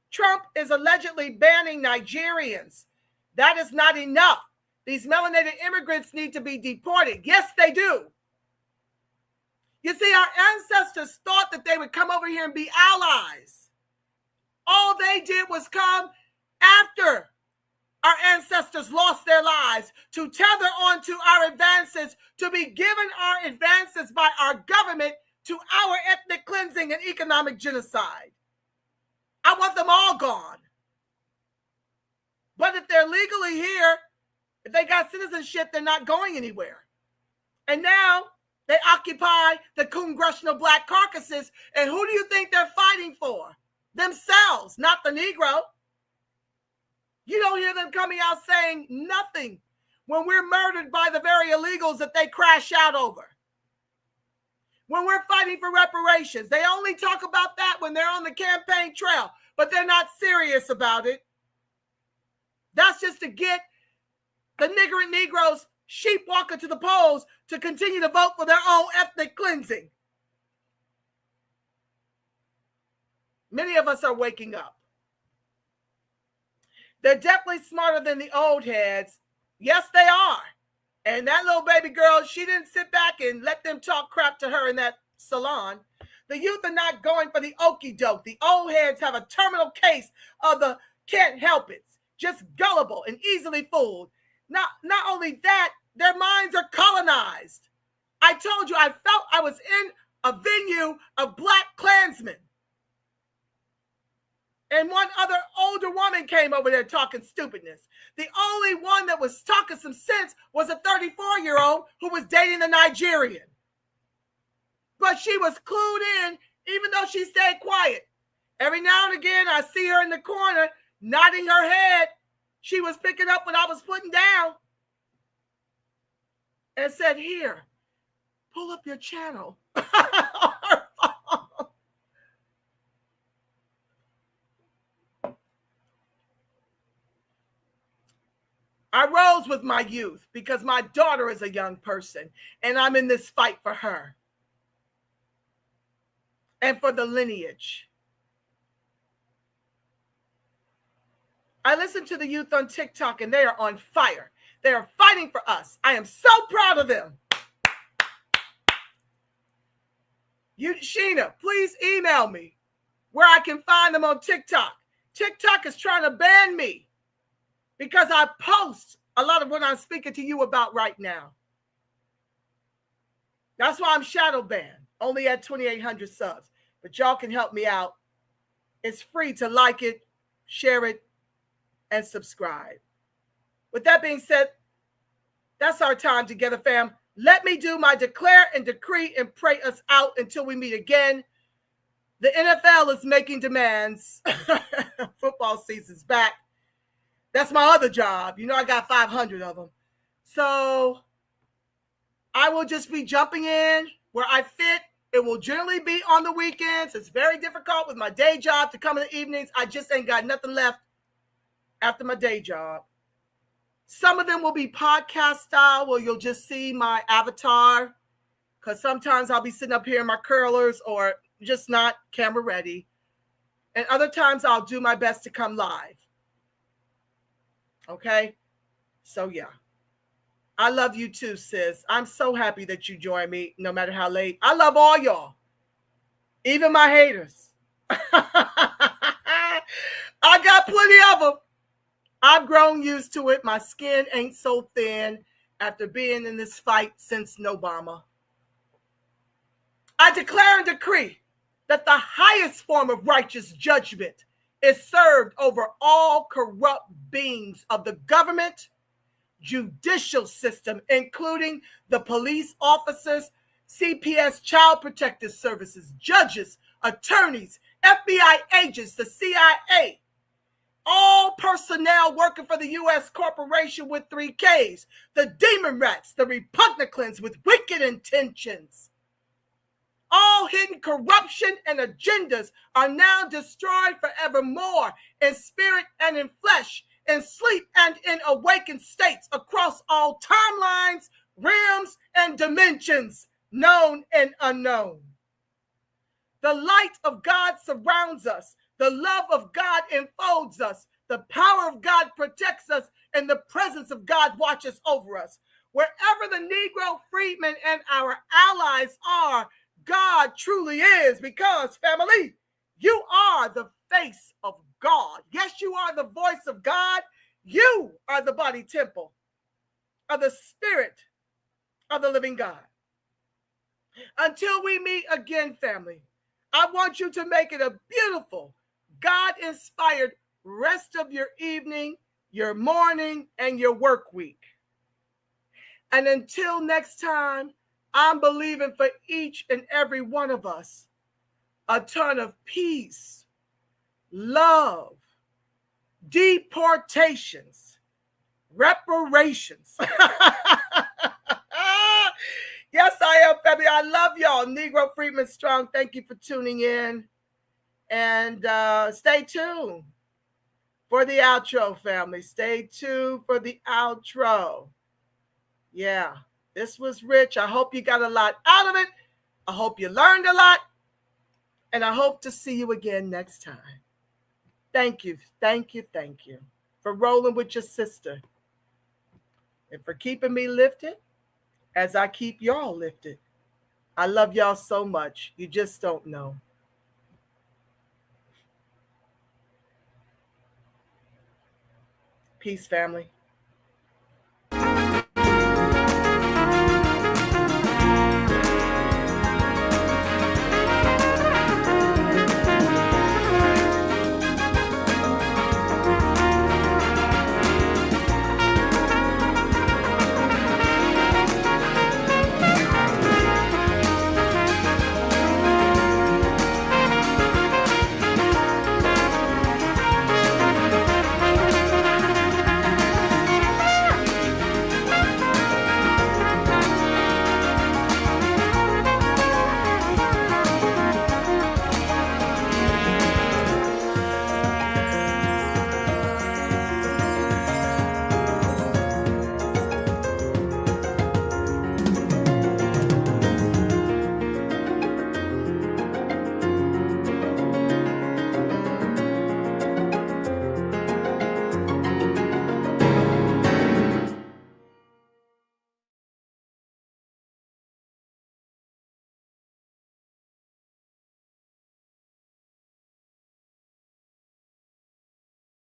Trump is allegedly banning Nigerians. That is not enough. These melanated immigrants need to be deported. Yes, they do. You see, our ancestors thought that they would come over here and be allies. All they did was come after our ancestors lost their lives to tether onto our advances, to be given our advances by our government to our ethnic cleansing and economic genocide. I want them all gone. But if they're legally here, if they got citizenship, they're not going anywhere. And now they occupy the congressional black caucuses. And who do you think they're fighting for? Themselves, not the Negro. You don't hear them coming out saying nothing when we're murdered by the very illegals that they crash out over. When we're fighting for reparations, they only talk about that when they're on the campaign trail. but they're not serious about it. That's just to get the niggering Negroes sheep walking to the polls to continue to vote for their own ethnic cleansing. Many of us are waking up. They're definitely smarter than the old heads. Yes, they are. And that little baby girl, she didn't sit back and let them talk crap to her in that salon. The youth are not going for the okie doke. The old heads have a terminal case of the can't help it. Just gullible and easily fooled. Not only that, their minds are colonized. I told you, I felt I was in a venue of Black Klansmen. And one other older woman came over there talking stupidness. The only one that was talking some sense was a 34-year-old who was dating a Nigerian. But she was clued in, even though she stayed quiet. Every now and again, I see her in the corner, nodding her head. She was picking up what I was putting down. And said, here, pull up your channel. I rose with my youth because my daughter is a young person and I'm in this fight for her and for the lineage. I listen to the youth on TikTok and they are on fire. They are fighting for us. I am so proud of them. You, Sheena, please email me where I can find them on TikTok. TikTok is trying to ban me because I post a lot of what I'm speaking to you about right now. That's why I'm shadow banned, only at 2,800 subs. But y'all can help me out. It's free to like it, share it, and subscribe. With that being said, that's our time together, fam. Let me do my declare and decree and pray us out until we meet again. The NFL is making demands. Football season's back. That's my other job. You know, I got 500 of them. So I will just be jumping in where I fit. It will generally be on the weekends. It's very difficult with my day job to come in the evenings. I just ain't got nothing left after my day job. Some of them will be podcast style where you'll just see my avatar because sometimes I'll be sitting up here in my curlers or just not camera ready. And other times I'll do my best to come live. Okay? So, yeah. I love you too, sis. I'm so happy that you joined me no matter how late. I love all y'all. Even my haters. I got plenty of them. I've grown used to it. My skin ain't so thin after being in this fight since Obama. I declare and decree that the highest form of righteous judgment is served over all corrupt beings of the government, judicial system, including the police officers, CPS, Child Protective Services, judges, attorneys, FBI agents, the CIA, all personnel working for the U.S. corporation with 3 Ks, the demon rats, the repugnacans with wicked intentions. All hidden corruption and agendas are now destroyed forevermore in spirit and in flesh, in sleep and in awakened states across all timelines, realms, and dimensions, known and unknown. The light of God surrounds us. The love of God enfolds us. The power of God protects us, and the presence of God watches over us. Wherever the Negro freedmen and our allies are, God truly is, because, family, you are the face of God. Yes, you are the voice of God. You are the body temple of the Spirit of the living God. Until we meet again, family, I want you to make it a beautiful, God-inspired rest of your evening, your morning, and your work week. And until next time, I'm believing for each and every one of us a ton of peace, love, deportations, reparations. Yes, I am, family. I love y'all. Negro Freedmen Strong, thank you for tuning in. And stay tuned for the outro, family. Stay tuned for the outro. Yeah, this was rich. I hope you got a lot out of it. I hope you learned a lot. And I hope to see you again next time. Thank you, thank you, thank you for rolling with your sister and for keeping me lifted as I keep y'all lifted. I love y'all so much. You just don't know. Peace, family.